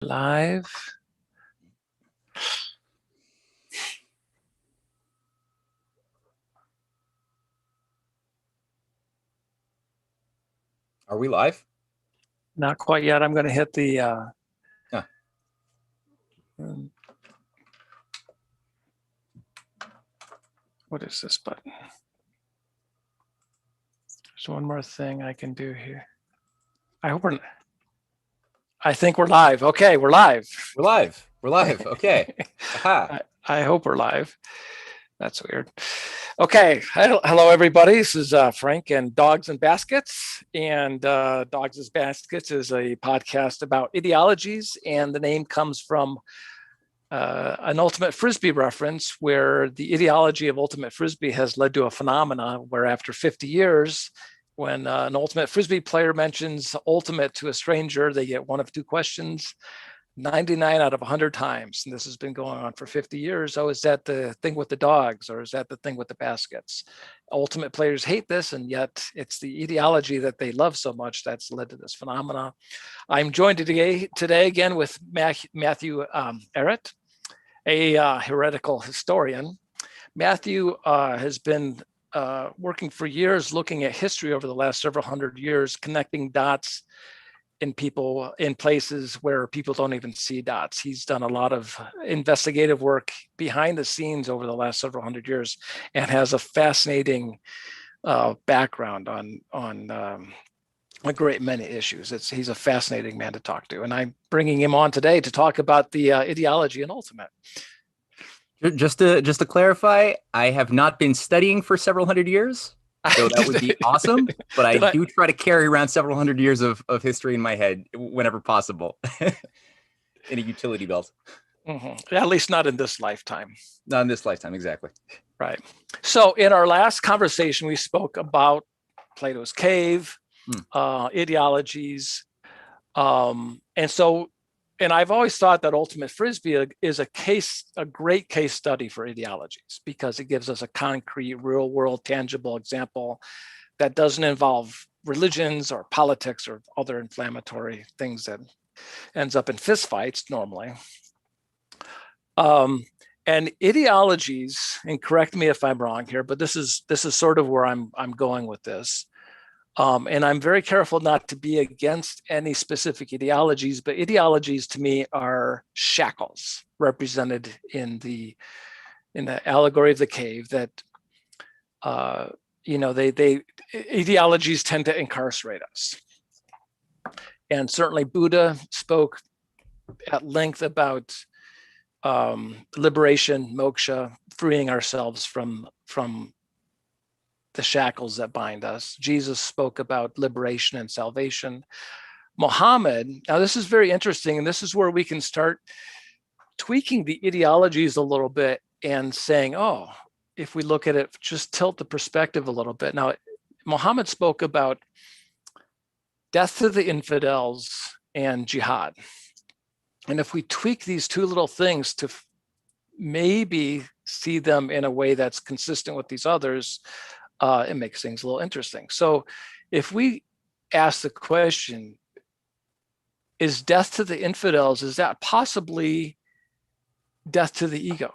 Live. Are we live? Not quite yet. I'm going to hit the what is this button? There's one more thing I can do here. I think we're live. Okay, we're live. We're live. We're live. Okay. Aha. I hope we're live. That's weird. Okay. Hello, everybody. This is Frank and Dogs and Baskets. And Dogs and Baskets is a podcast about ideologies. And the name comes from an ultimate Frisbee reference, where the ideology of ultimate Frisbee has led to a phenomena where after 50 years, when an ultimate Frisbee player mentions ultimate to a stranger, they get one of two questions 99 out of 100 times. And this has been going on for 50 years. Oh, is that the thing with the dogs, or is that the thing with the baskets? Ultimate players hate this, and yet it's the ideology that they love so much that's led to this phenomena. I'm joined today again with Matthew Ehret, a heretical historian. Matthew has been working for years looking at history over the last several hundred years, connecting dots in people in places where people don't even see dots. He's done a lot of investigative work behind the scenes over the last several hundred years and has a fascinating background on a great many issues. He's a fascinating man to talk to, and I'm bringing him on today to talk about the ideology and ultimate. Just to clarify, I have not been studying for several hundred years, so that would be awesome. But I do try to carry around several hundred years of history in my head whenever possible, in a utility belt. Mm-hmm. At least not in this lifetime. Not in this lifetime, exactly. Right. So in our last conversation, we spoke about Plato's cave, ideologies, and I've always thought that ultimate Frisbee is a great case study for ideologies, because it gives us a concrete, real world, tangible example that doesn't involve religions or politics or other inflammatory things that ends up in fistfights normally. And ideologies, and correct me if I'm wrong here, but this is sort of where I'm going with this. And I'm very careful not to be against any specific ideologies, but ideologies to me are shackles represented in the allegory of the cave that, they ideologies tend to incarcerate us. And certainly Buddha spoke at length about liberation, moksha, freeing ourselves from the shackles that bind us. Jesus spoke about liberation and salvation. Muhammad, now this is very interesting, and this is where we can start tweaking the ideologies a little bit and saying, oh, if we look at it, just tilt the perspective a little bit. Now, Muhammad spoke about death to the infidels and jihad. And if we tweak these two little things to maybe see them in a way that's consistent with these others, it makes things a little interesting. So if we ask the question, is death to the infidels, is that possibly death to the ego?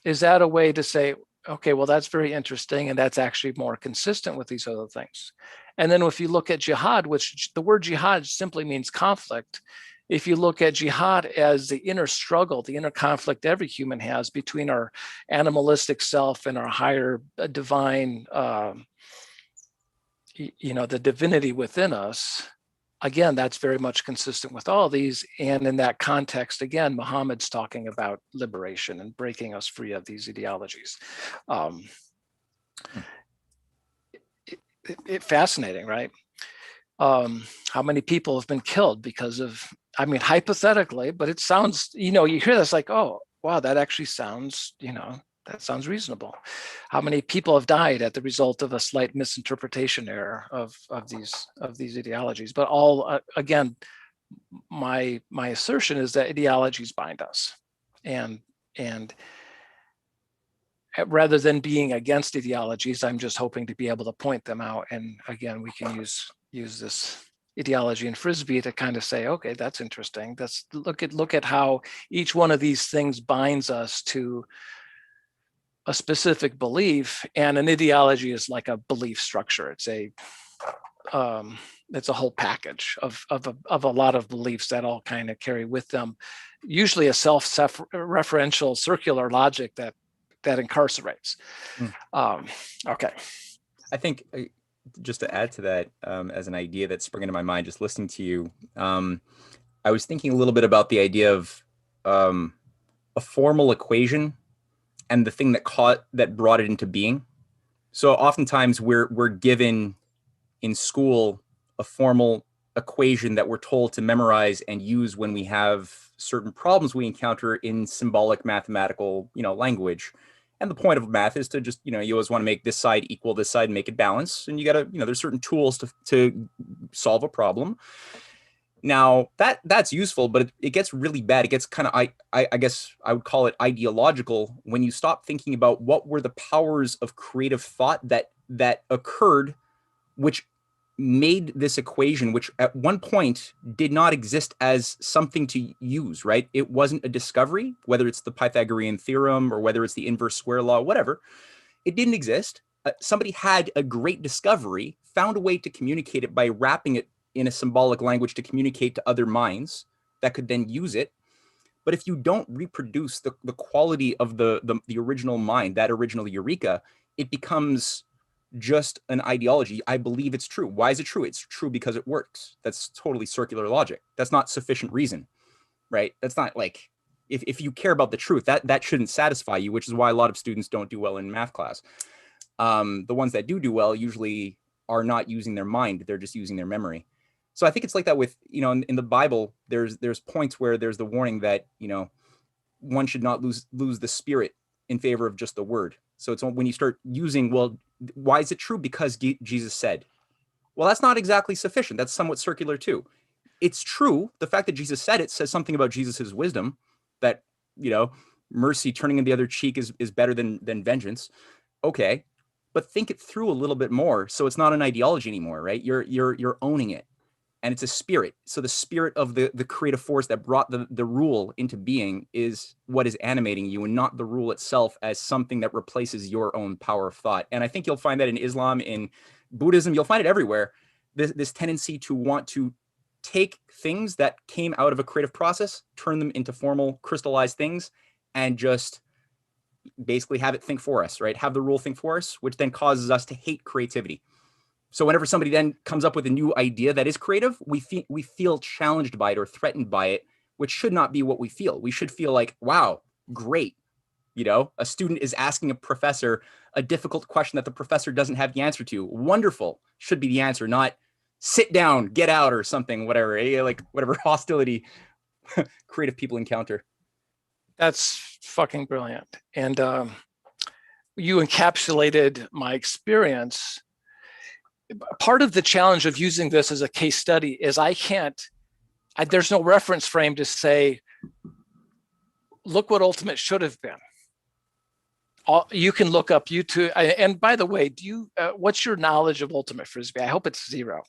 Is that a way to say, okay, well, that's very interesting, and that's actually more consistent with these other things? And then if you look at jihad, which the word jihad simply means conflict, if you look at jihad as the inner struggle, the inner conflict every human has between our animalistic self and our higher divine, the divinity within us, again, that's very much consistent with all these. And in that context, again, Muhammad's talking about liberation and breaking us free of these ideologies. Fascinating, right? How many people have been killed because of, I mean, hypothetically, but it sounds, you hear this like, oh, wow, that actually sounds, that sounds reasonable. How many people have died at the result of a slight misinterpretation error of these ideologies? But all, again, my assertion is that ideologies bind us, and rather than being against ideologies, I'm just hoping to be able to point them out. And again, we can use this ideology and Frisbee to kind of say, okay, that's interesting. Let's look at how each one of these things binds us to a specific belief, and an ideology is like a belief structure. It's a whole package of a lot of beliefs that all kind of carry with them, usually a self-referential circular logic that incarcerates. Okay. I think just to add to that, as an idea that sprang into my mind just listening to you, I was thinking a little bit about the idea of a formal equation and the thing that brought it into being. So oftentimes we're given in school a formal equation that we're told to memorize and use when we have certain problems we encounter in symbolic mathematical, language. And the point of math is to just, you always want to make this side equal this side and make it balance. And you got to, there's certain tools to solve a problem. Now that's useful, but it gets really bad. It gets kind of, I guess I would call it ideological when you stop thinking about what were the powers of creative thought that occurred, which made this equation, which at one point did not exist as something to use, right? It wasn't a discovery, whether it's the Pythagorean theorem or whether it's the inverse square law, whatever. It didn't exist. Somebody had a great discovery, found a way to communicate it by wrapping it in a symbolic language to communicate to other minds that could then use it. But if you don't reproduce the quality of the original mind, that original eureka, it becomes just an ideology. I believe it's true. Why is it true? It's true because it works. That's totally circular logic. That's not sufficient reason, right? That's not like, if you care about the truth, that shouldn't satisfy you, which is why a lot of students don't do well in math class. The ones that do well usually are not using their mind. They're just using their memory. So I think it's like that with, in the Bible, there's points where there's the warning that, one should not lose the spirit in favor of just the word. So it's when you start using, well, why is it true? Because Jesus said. Well, that's not exactly sufficient. That's somewhat circular too. It's true. The fact that Jesus said it says something about Jesus's wisdom, that, mercy, turning in the other cheek is better than vengeance. Okay. But think it through a little bit more. So it's not an ideology anymore, right? You're owning it. And it's a spirit. So the spirit of the creative force that brought the rule into being is what is animating you, and not the rule itself as something that replaces your own power of thought. And I think you'll find that in Islam, in Buddhism, you'll find it everywhere. This tendency to want to take things that came out of a creative process, turn them into formal, crystallized things, and just basically have it think for us, right? Have the rule think for us, which then causes us to hate creativity. So whenever somebody then comes up with a new idea that is creative, we feel challenged by it or threatened by it, which should not be what we feel. We should feel like, wow, great. A student is asking a professor a difficult question that the professor doesn't have the answer to. Wonderful should be the answer, not sit down, get out, or something, whatever, like whatever hostility creative people encounter. That's fucking brilliant. And you encapsulated my experience. Part of the challenge of using this as a case study is there's no reference frame to say, look what ultimate should have been. You can look up YouTube. And by the way, what's your knowledge of ultimate Frisbee? I hope it's zero.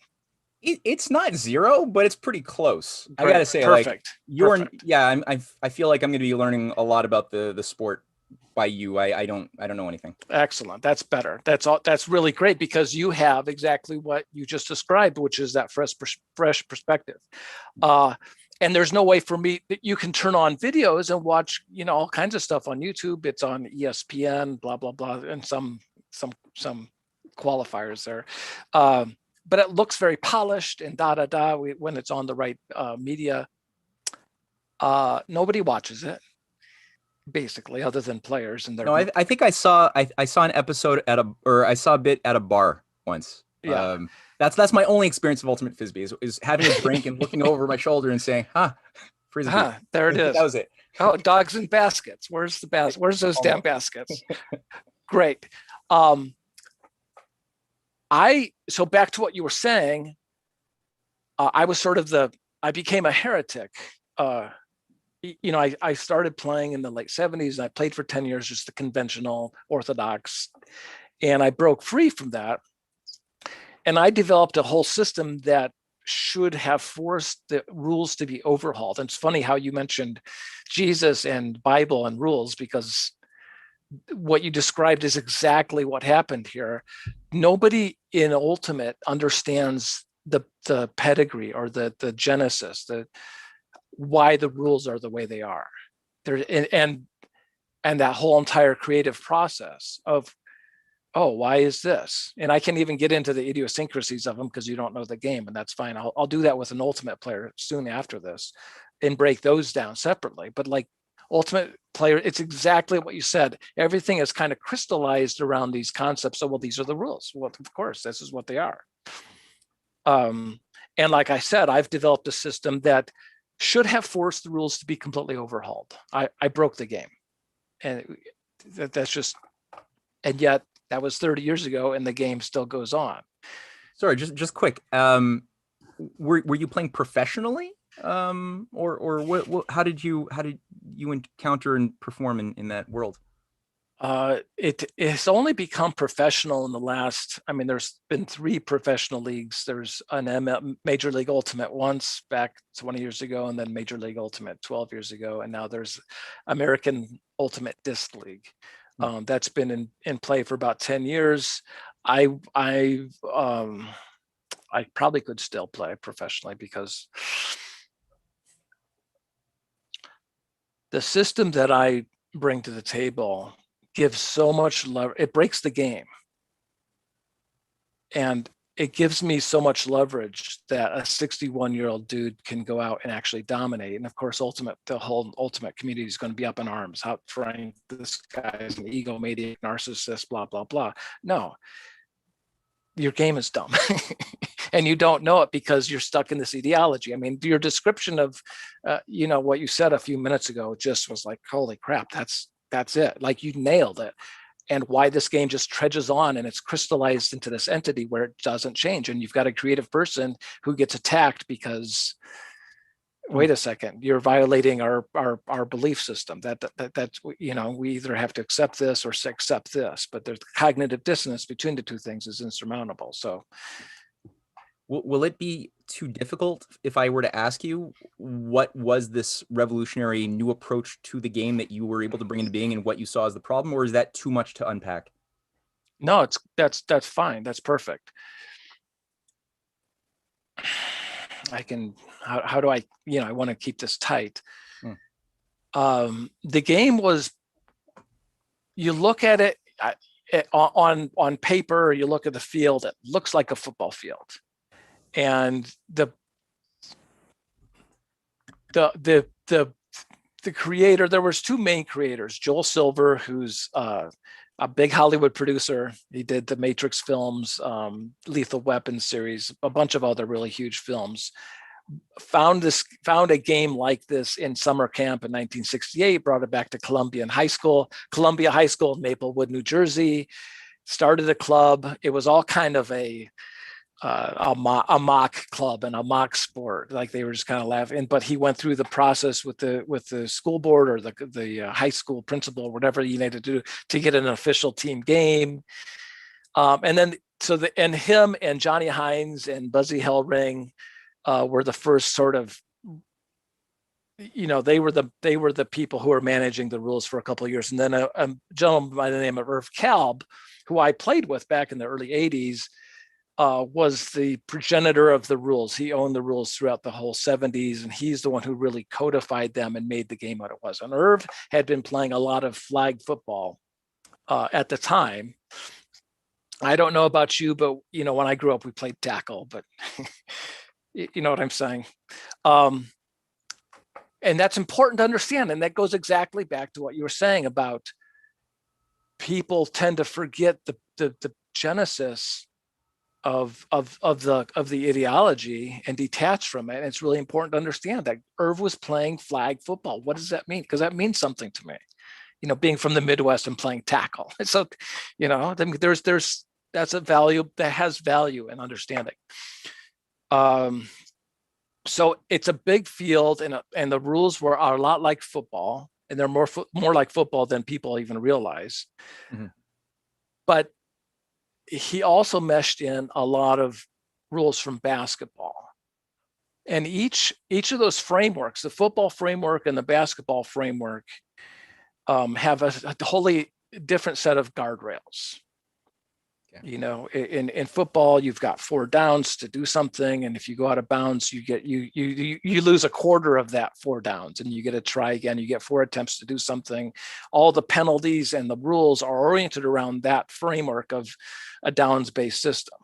It's not zero, but it's pretty close. I gotta say, perfect. Perfect. Yeah, I feel like I'm going to be learning a lot about the sport by you. I don't know anything. Excellent. That's better. That's really great, because you have exactly what you just described, which is that fresh perspective. And there's no way for me that you can turn on videos and watch, all kinds of stuff on YouTube. It's on ESPN, blah, blah, blah, and some qualifiers there. But it looks very polished and when it's on the right media. Nobody watches it, basically, other than players. And no, I think I saw an episode I saw a bit at a bar once. Yeah. That's my only experience of ultimate Frisbee is having a drink and looking over my shoulder and saying, Frisbee. There it is. That was it. Oh, dogs and baskets. Where's the basket? Where's those damn baskets? Great. So back to what you were saying, I was I became a heretic. I started playing in the late 70s, and I played for 10 years, just the conventional orthodox, and I broke free from that. And I developed a whole system that should have forced the rules to be overhauled. And it's funny how you mentioned Jesus and Bible and rules, because what you described is exactly what happened here. Nobody in Ultimate understands the pedigree or the genesis, why the rules are the way they are. And that whole entire creative process of, oh, why is this? And I can even get into the idiosyncrasies of them because you don't know the game, and that's fine. I'll do that with an Ultimate player soon after this and break those down separately. But like Ultimate player, it's exactly what you said. Everything is kind of crystallized around these concepts. So, well, these are the rules. Well, of course, this is what they are. And like I said, I've developed a system that should have forced the rules to be completely overhauled. I broke the game, and that's just, and yet that was 30 years ago, and the game still goes on. Sorry, just quick. Were you playing professionally, or what? How did you encounter and perform in that world? It's only become professional in the last, I mean, there's been 3 professional leagues. There's an Major League Ultimate once back 20 years ago, and then Major League Ultimate 12 years ago. And now there's American Ultimate Disc League. That's been in play for about 10 years. I probably could still play professionally because the system that I bring to the table gives so much leverage. It breaks the game, and it gives me so much leverage that a 61-year-old dude can go out and actually dominate. And of course, the whole Ultimate community is going to be up in arms. How Frank, this guy is an egomaniac, narcissist, blah blah blah. No, your game is dumb. And you don't know it because you're stuck in this ideology. I mean, your description of what you said a few minutes ago just was like, holy crap, that's it. Like, you nailed it. And why this game just trudges on, and it's crystallized into this entity where it doesn't change. And you've got a creative person who gets attacked because, wait a second, you're violating our belief system. That's we either have to accept this or accept this, but there's cognitive dissonance between the two things is insurmountable. So will it be too difficult if I were to ask you what was this revolutionary new approach to the game that you were able to bring into being and what you saw as the problem, or is that too much to unpack? No, that's fine. That's perfect. I can, how do I want to keep this tight. The game was, you look at it on paper, you look at the field, it looks like a football field. And the creator, there was 2 main creators, Joel Silver, who's a big Hollywood producer. He did the Matrix films, Lethal Weapon series, a bunch of other really huge films. Found a game like this in summer camp in 1968, brought it back to Columbia High School in Maplewood, New Jersey, started a club. It was all kind of a mock club and a mock sport. Like, they were just kind of laughing. But he went through the process with the school board or the high school principal, whatever you needed to do to get an official team game. And then and him and Johnny Hines and Buzzy Hellring were the first sort of, they were the people who were managing the rules for a couple of years. And then a gentleman by the name of Irv Kalb, who I played with back in the early 80s, was the progenitor of the rules. He owned the rules throughout the whole 70s, and he's the one who really codified them and made the game what it was. And Irv had been playing a lot of flag football at the time. I don't know about you, but when I grew up, we played tackle, but you know what I'm saying? And that's important to understand. And that goes exactly back to what you were saying about people tend to forget the genesis of the ideology and detach from it. And it's really important to understand that Irv was playing flag football. What does that mean? Because that means something to me, being from the Midwest and playing tackle. So, there's that's a value that has value and understanding. So it's a big field, and the rules are a lot like football, and they're more like football than people even realize. Mm-hmm. But he also meshed in a lot of rules from basketball. And each of those frameworks, the football framework and the basketball framework, have a wholly different set of guardrails. Okay. You know, in football, you've got 4 downs to do something, and if you go out of bounds, you lose a quarter of that 4 downs, and you get to try again. You get 4 attempts to do something. All the penalties and the rules are oriented around that framework of a downs-based system.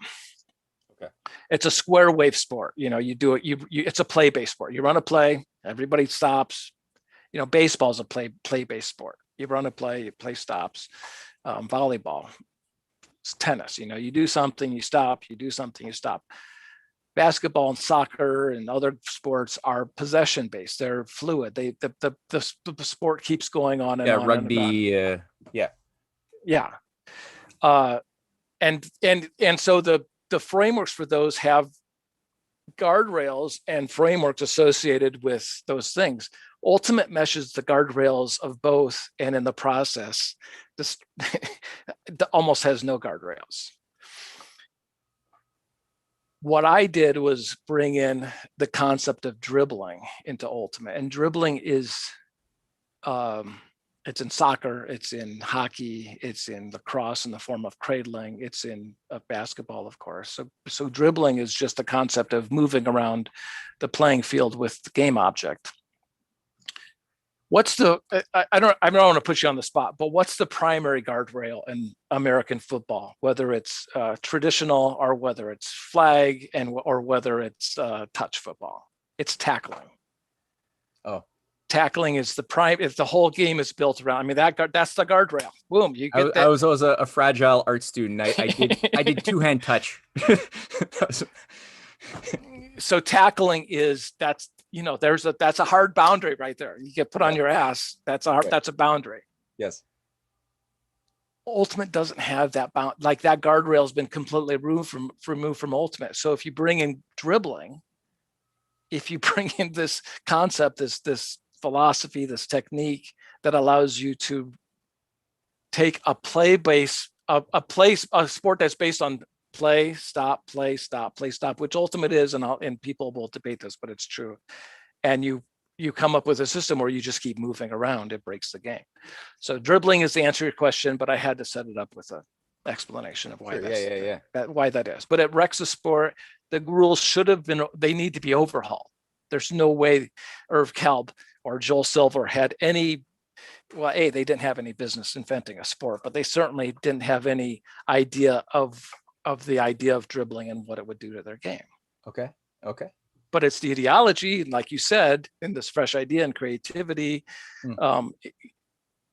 Okay. It's a square wave sport. You know, you do it. It's a play-based sport. You run a play, everybody stops. You know, baseball is a play-based sport. You run a play stops. Volleyball, it's tennis. You know, you do something, you stop. You do something, you stop. Basketball and soccer and other sports are possession-based. They're fluid. The sport keeps going on and on. Rugby. And on. Yeah. And so the frameworks for those have guardrails and frameworks associated with those things. Ultimate meshes the guardrails of both, and in the process, this almost has no guardrails. What I did was bring in the concept of dribbling into Ultimate, and dribbling is it's in soccer, it's in hockey, it's in lacrosse in the form of cradling, it's in basketball, of course. So dribbling is just the concept of moving around the playing field with the game object. What's the, I don't want to put you on the spot, but what's the primary guardrail in American football, whether it's traditional or whether it's flag or whether it's touch football? It's tackling. Oh. Tackling is the prime. If the whole game is built around, I mean, that's the guardrail. Boom, you get that. I was always a fragile art student. I did 2-hand touch. So tackling is that's a hard boundary right there. You get put on your ass. That's a boundary. Yes. Ultimate doesn't have that bound. Like that guardrail has been completely removed from Ultimate. So if you bring in dribbling, if you bring in this concept, this philosophy, this technique that allows you to take a sport that's based on play, stop, play, stop, play, stop, which Ultimate is, and people will debate this, but it's true. And you come up with a system where you just keep moving around, it breaks the game. So dribbling is the answer to your question, but I had to set it up with an explanation of why why that is. But it wrecks the sport. The rules they need to be overhauled. There's no way Irv Kalb or Joel Silver had any, they didn't have any business inventing a sport, but they certainly didn't have any idea of the idea of dribbling and what it would do to their game. Okay. But it's the ideology, like you said, in this fresh idea and creativity,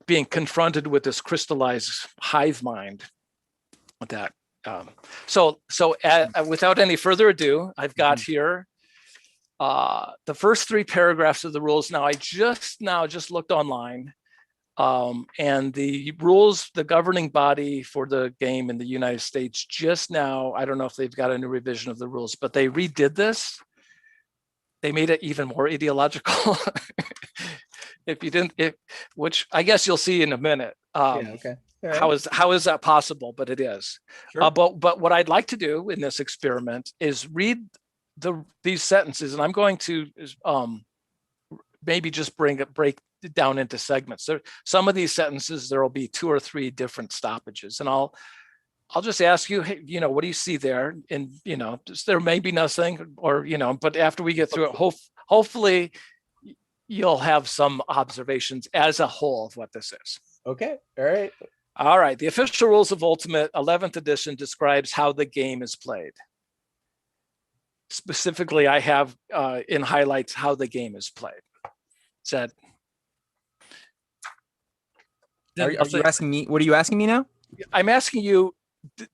being confronted with this crystallized hive mind. That so without any further ado, I've got here the first 3 paragraphs of the rules. Now I just looked online. And the rules, the governing body for the game in the United States just now, I don't know if they've got a new revision of the rules, but they redid this. They made it even more ideological. Which I guess you'll see in a minute. Okay. Right. How is that possible? But it is. Sure. But what I'd like to do in this experiment is read these sentences, and I'm going to maybe just break down into segments. Some of these sentences, there will be 2 or 3 different stoppages, and I'll just ask you, hey, what do you see there? And there may be nothing, or but after we get through it, hopefully you'll have some observations as a whole of what this is. Okay. All right. The official rules of Ultimate 11th edition describes how the game is played. Specifically, I have in highlights how the game is played. Said. Are you asking me? What are you asking me now? I'm asking you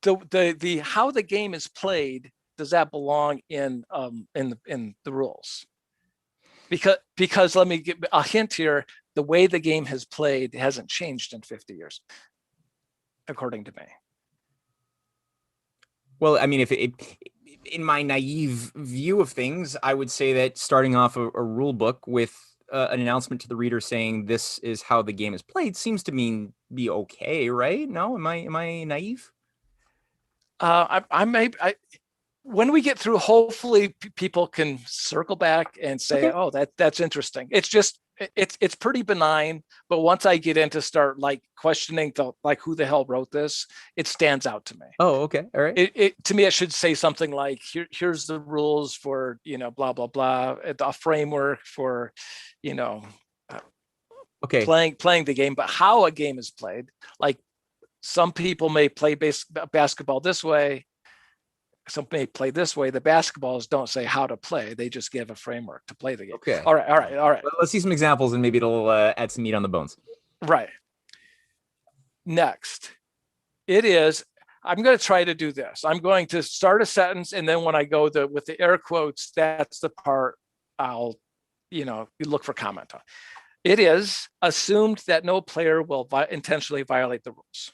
the how the game is played. Does that belong in the rules? Because let me give a hint here. The way the game has played hasn't changed in 50 years, according to me. Well, I mean, in my naive view of things, I would say that starting off a rule book with an announcement to the reader saying this is how the game is played seems to be okay, right? No, am I naive? when we get through, hopefully people can circle back and say, oh, that's interesting. It's just, it's pretty benign, but once I get into start like questioning like who the hell wrote this, it stands out to me. Oh, okay. All right. To me, it should say something like, here's the rules for, blah, blah, blah, a framework for, okay, playing the game, but how a game is played. Like some people may play basketball this way. Some may play this way. The basketballs don't say how to play. They just give a framework to play the game. Okay. All right. Let's see some examples and maybe it'll add some meat on the bones. Right. Next, I'm going to try to do this. I'm going to start a sentence, and then when I go with the air quotes, that's the part I'll, you look for comment on. It is assumed that no player will intentionally violate the rules.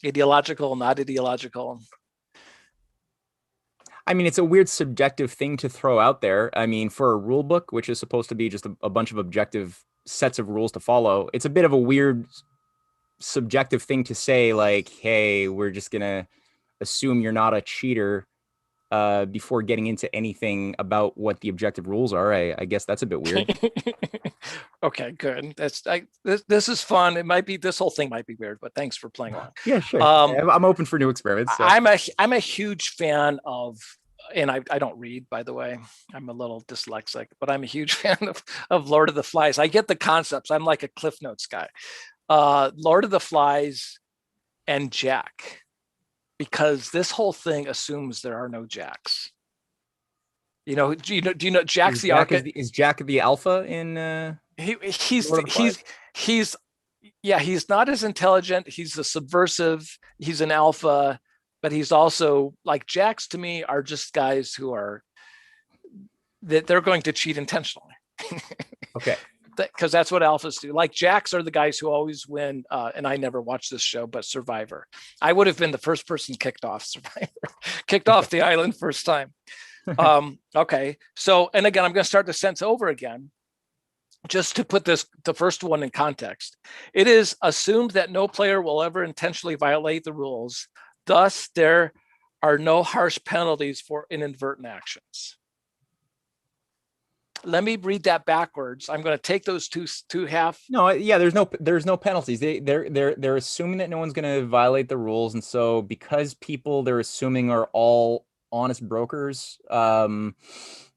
Ideological, not ideological. I mean, it's a weird subjective thing to throw out there. I mean, for a rule book, which is supposed to be just a bunch of objective sets of rules to follow, it's a bit of a weird subjective thing to say, like, hey, we're just going to assume you're not a cheater before getting into anything about what the objective rules are. I guess that's a bit weird. Okay, good. This is fun. It might be, this whole thing might be weird, but thanks for playing along. Yeah, sure. I'm open for new experiments. So. I'm a huge fan of, and I don't read, by the way. I'm a little dyslexic, but I'm a huge fan of Lord of the Flies. I get the concepts. I'm like a Cliff Notes guy. Lord of the Flies and Jack, because this whole thing assumes there are no Jacks. Do you know Jack's the archetype? Is Jack the alpha in? He's not as intelligent. He's a subversive. He's an alpha, but he's also like Jacks to me are just guys who are that they're going to cheat intentionally. Okay. Because that's what alphas do. Like Jacks are the guys who always win. And I never watched this show, but Survivor. I would have been the first person kicked off Survivor, kicked off the island first time. Okay. So, and again, I'm going to start the sentence over again, just to put the first one in context. It is assumed that no player will ever intentionally violate the rules. Thus, there are no harsh penalties for inadvertent actions. Let me read that backwards. I'm going to take those two half. No, yeah, there's no penalties. They're assuming that no one's going to violate the rules, and so because people they're assuming are all honest brokers,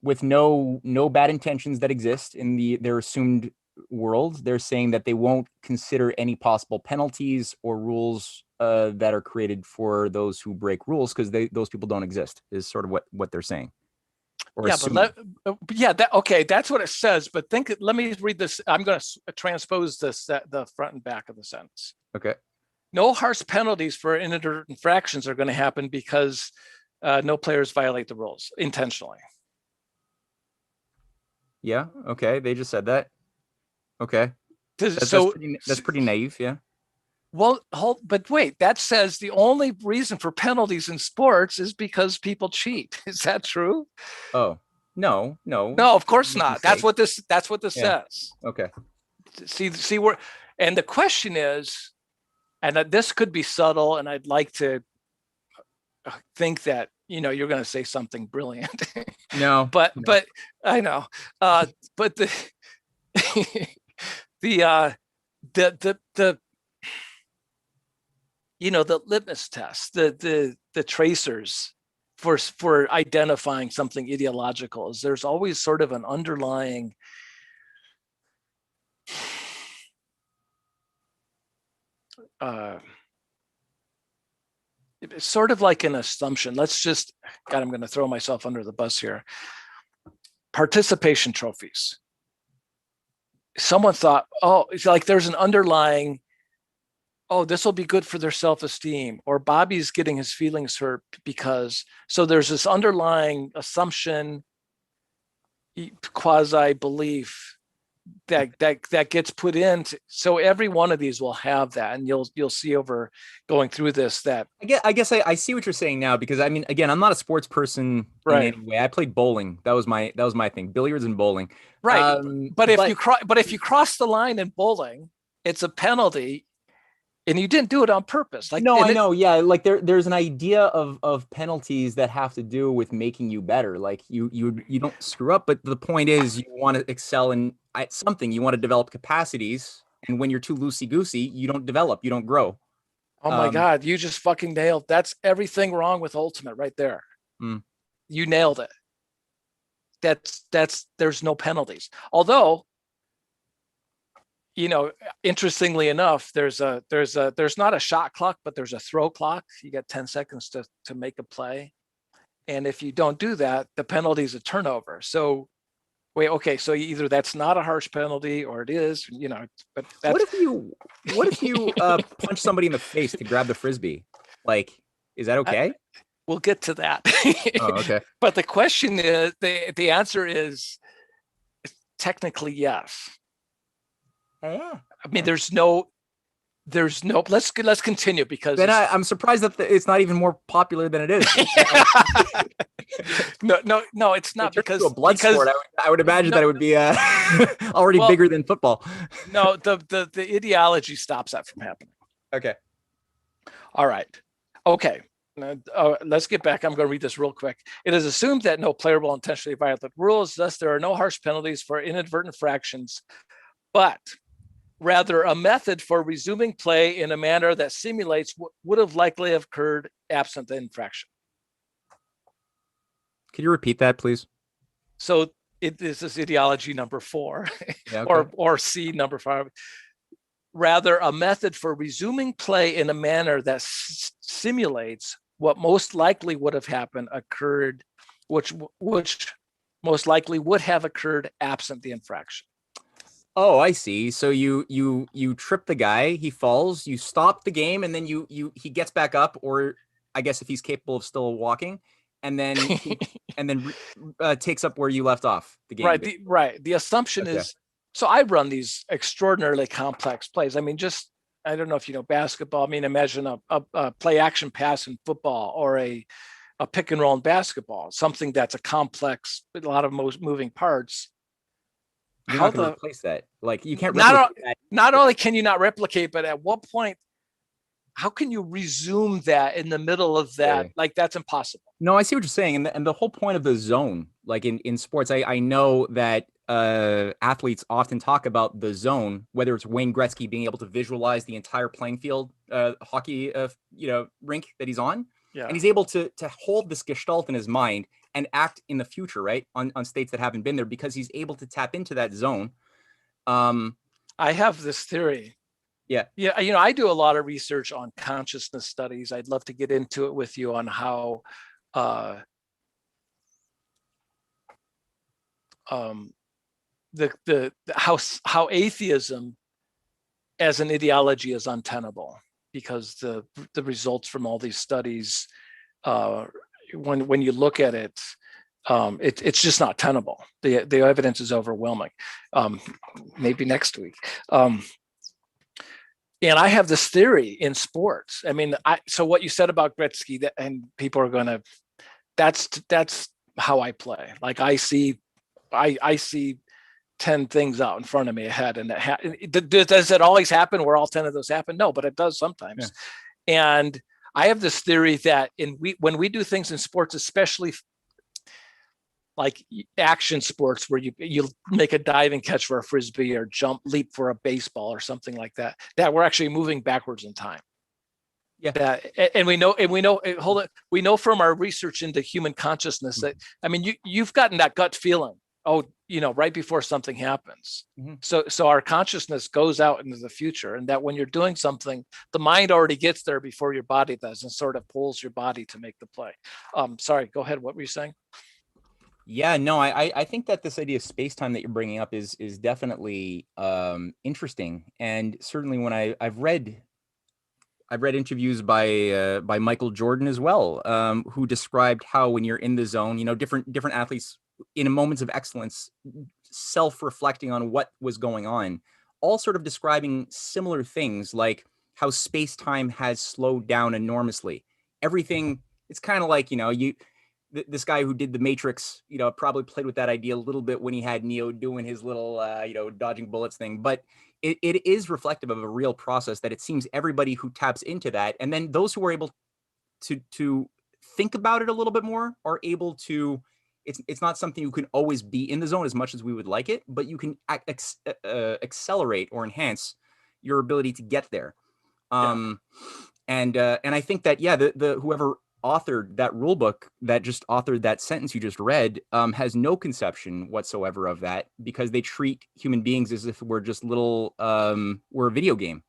with no bad intentions that exist in their assumed world, they're saying that they won't consider any possible penalties or rules that are created for those who break rules because those people don't exist. Is sort of what they're saying. That's what it says. But let me read this. I'm going to transpose the front and back of the sentence. Okay. No harsh penalties for inadvertent infractions are going to happen because no players violate the rules intentionally. Yeah. Okay. They just said that. Okay. That's pretty naive. Yeah. Well, but wait, that says the only reason for penalties in sports is because people cheat. Is that true? Oh, no. No, of course not. That's what this says. Okay. See where, and the question is, and this could be subtle, and I'd like to think that, you're going to say something brilliant. No. But I know. But the litmus test, the tracers for identifying something ideological is there's always sort of an underlying it's sort of like an assumption. I'm going to throw myself under the bus here. Participation trophies. Someone thought, it's like there's an underlying, this will be good for their self-esteem, or Bobby's getting his feelings hurt because, so there's this underlying assumption, quasi belief that gets put in. So every one of these will have that, and you'll see over going through this that I guess I see what you're saying now, because I mean, again, I'm not a sports person right. in any way. I played bowling. That was my thing, billiards and bowling. Right. But if you cross the line in bowling, it's a penalty. and you didn't do it on purpose. Like, no, I know. Yeah. Like there's an idea of penalties that have to do with making you better. Like you don't screw up, but the point is you want to excel at something. You want to develop capacities. And when you're too loosey-goosey, you don't develop, you don't grow. Oh my God, you just fucking nailed. That's everything wrong with Ultimate right there. You nailed it. There's no penalties. Although, interestingly enough, there's not a shot clock, but there's a throw clock. You get 10 seconds to make a play. And if you don't do that, the penalty is a turnover. So wait, okay, so either that's not a harsh penalty or it is, but that's... What if you punch somebody in the face to grab the Frisbee? Like, is that okay? We'll get to that. Oh, okay. But the question is, the answer is technically yes. Oh, yeah. I mean, there's no, let's continue, because then I'm surprised that it's not even more popular than it is. No, it's not, because a blood sport. I would imagine that it would be already bigger than football. No, the ideology stops that from happening. Okay. All right. Okay. Let's get back. I'm going to read this real quick. It is assumed that no player will intentionally violate rules. Thus, there are no harsh penalties for inadvertent fractions, but rather a method for resuming play in a manner that simulates what would have likely occurred absent the infraction. Could you repeat that, please? So this is ideology number 4, yeah, okay. or C number 5. Rather, a method for resuming play in a manner that simulates what most likely would have occurred, which most likely would have occurred absent the infraction. Oh, I see. So you trip the guy, he falls, you stop the game, and then he gets back up, or I guess if he's capable of still walking, and then takes up where you left off the game. Right. The assumption is, so I run these extraordinarily complex plays. I mean, I don't know if you know basketball. I mean, imagine a play action pass in football, or a pick and roll in basketball, something that's a complex, a lot of moving parts. You're not going to replace that. Like, you can't replicate that. Not only can you not replicate, but at what point, how can you resume that in the middle of that? Yeah. Like, that's impossible. No, I see what you're saying. And the whole point of the zone, like in sports, I know that athletes often talk about the zone, whether it's Wayne Gretzky being able to visualize the entire playing field, hockey, rink that he's on. Yeah. And he's able to hold this gestalt in his mind and act in the future, right, on states that haven't been there, because he's able to tap into that zone. I have this theory. Yeah. Yeah. I do a lot of research on consciousness studies. I'd love to get into it with you on how how atheism as an ideology is untenable, because the results from all these studies, when you look at it, it's just not tenable. The evidence is overwhelming. Maybe next week. And I have this theory in sports. I mean, so what you said about Gretzky, and people are going to, that's how I play. Like, I see 10 things out in front of me ahead, and does it always happen where all 10 of those happen? No, but it does sometimes. Yeah. And I have this theory that when we do things in sports, especially like action sports, where you make a diving catch for a Frisbee, or leap for a baseball or something like that, that we're actually moving backwards in time. Yeah. We know from our research into human consciousness that, I mean, you've gotten that gut feeling, right before something happens. Mm-hmm. So our consciousness goes out into the future, and that when you're doing something, the mind already gets there before your body does, and sort of pulls your body to make the play. Sorry, go ahead. What were you saying? Yeah, no, I think that this idea of space-time that you're bringing up is definitely interesting. And certainly when I've read interviews by Michael Jordan as well, who described how when you're in the zone, different athletes in moments of excellence, self-reflecting on what was going on, all sort of describing similar things, like how space-time has slowed down enormously. Everything, it's kind of like, this guy who did the Matrix, probably played with that idea a little bit when he had Neo doing his little, dodging bullets thing. But it is reflective of a real process that it seems everybody who taps into that, and then those who are able to think about it a little bit more are able to. It's not something you can always be in the zone as much as we would like it, but you can accelerate or enhance your ability to get there. And I think that the whoever authored that rule book, that just authored that sentence you just read, has no conception whatsoever of that, because they treat human beings as if we're just little we're a video game,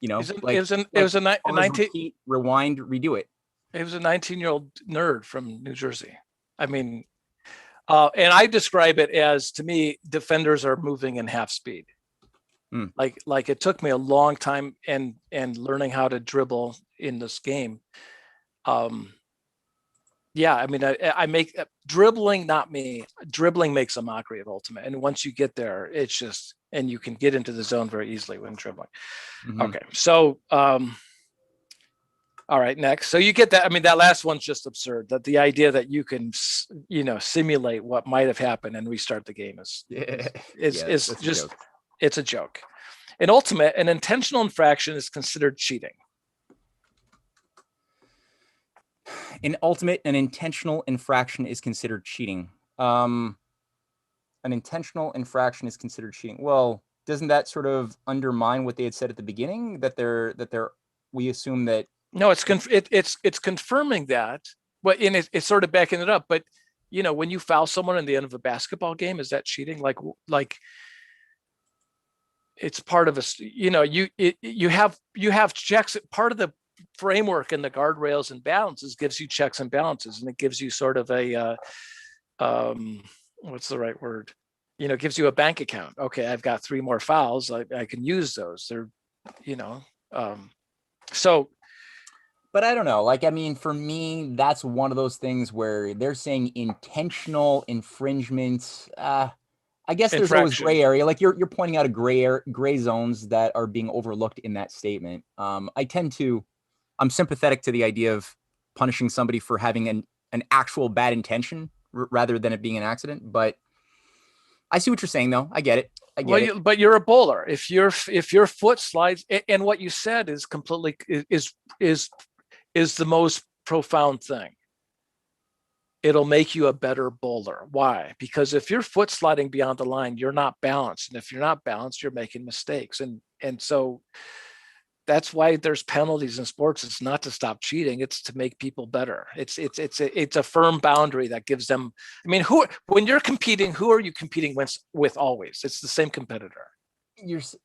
it was a 19 repeat, rewind, redo it. It was a 19-year-old nerd from New Jersey. I mean, and I describe it as, to me, defenders are moving in half speed. Like it took me a long time and learning how to dribble in this game. I mean, I make dribbling, not me. Dribbling makes a mockery of Ultimate, and once you get there, it's just, and you can get into the zone very easily when dribbling. Okay, so all right, next. So you get that. I mean, that last one's just absurd. That the idea that you can, simulate what might have happened and restart the game is just it's a joke. In Ultimate, an intentional infraction is considered cheating. In Ultimate, an intentional infraction is considered cheating. An intentional infraction is considered cheating. Well, doesn't that sort of undermine what they had said at the beginning? We assume that. No, it's confirming that, but it's sort of backing it up. But when you foul someone in the end of a basketball game, is that cheating? Like it's part of a. You have checks. Part of the framework and the guardrails and balances gives you checks and balances, and it gives you sort of a what's the right word? Gives you a bank account. Okay, I've got 3 more fouls. I can use those. They're, so. But I don't know. Like, I mean, for me, that's one of those things where they're saying intentional infringements. I guess there's always gray area. Like you're pointing out gray zones that are being overlooked in that statement. I'm sympathetic to the idea of punishing somebody for having an actual bad intention rather than it being an accident. But I see what you're saying, though. I get it. But you're a bowler. If your foot slides, and what you said is completely is the most profound thing. It'll make you a better bowler. Why? Because if your foot's sliding beyond the line, you're not balanced, and if you're not balanced, you're making mistakes, and so that's why there's penalties in sports. It's not to stop cheating; it's to make people better. It's a firm boundary that gives them. I mean, when you're competing, who are you competing with always? It's the same competitor.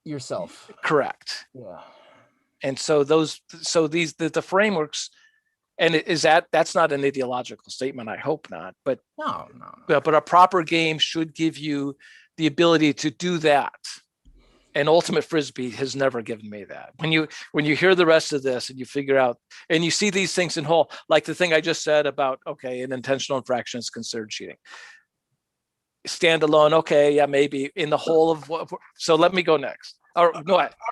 Yourself. Correct. Yeah. And so the frameworks, and that's not an ideological statement. I hope not. But no. But a proper game should give you the ability to do that. And Ultimate Frisbee has never given me that. When you hear the rest of this and you figure out and you see these things in whole, like the thing I just said about, okay, an intentional infraction is considered cheating. Standalone, okay, yeah, maybe in the whole of what. So let me go next. All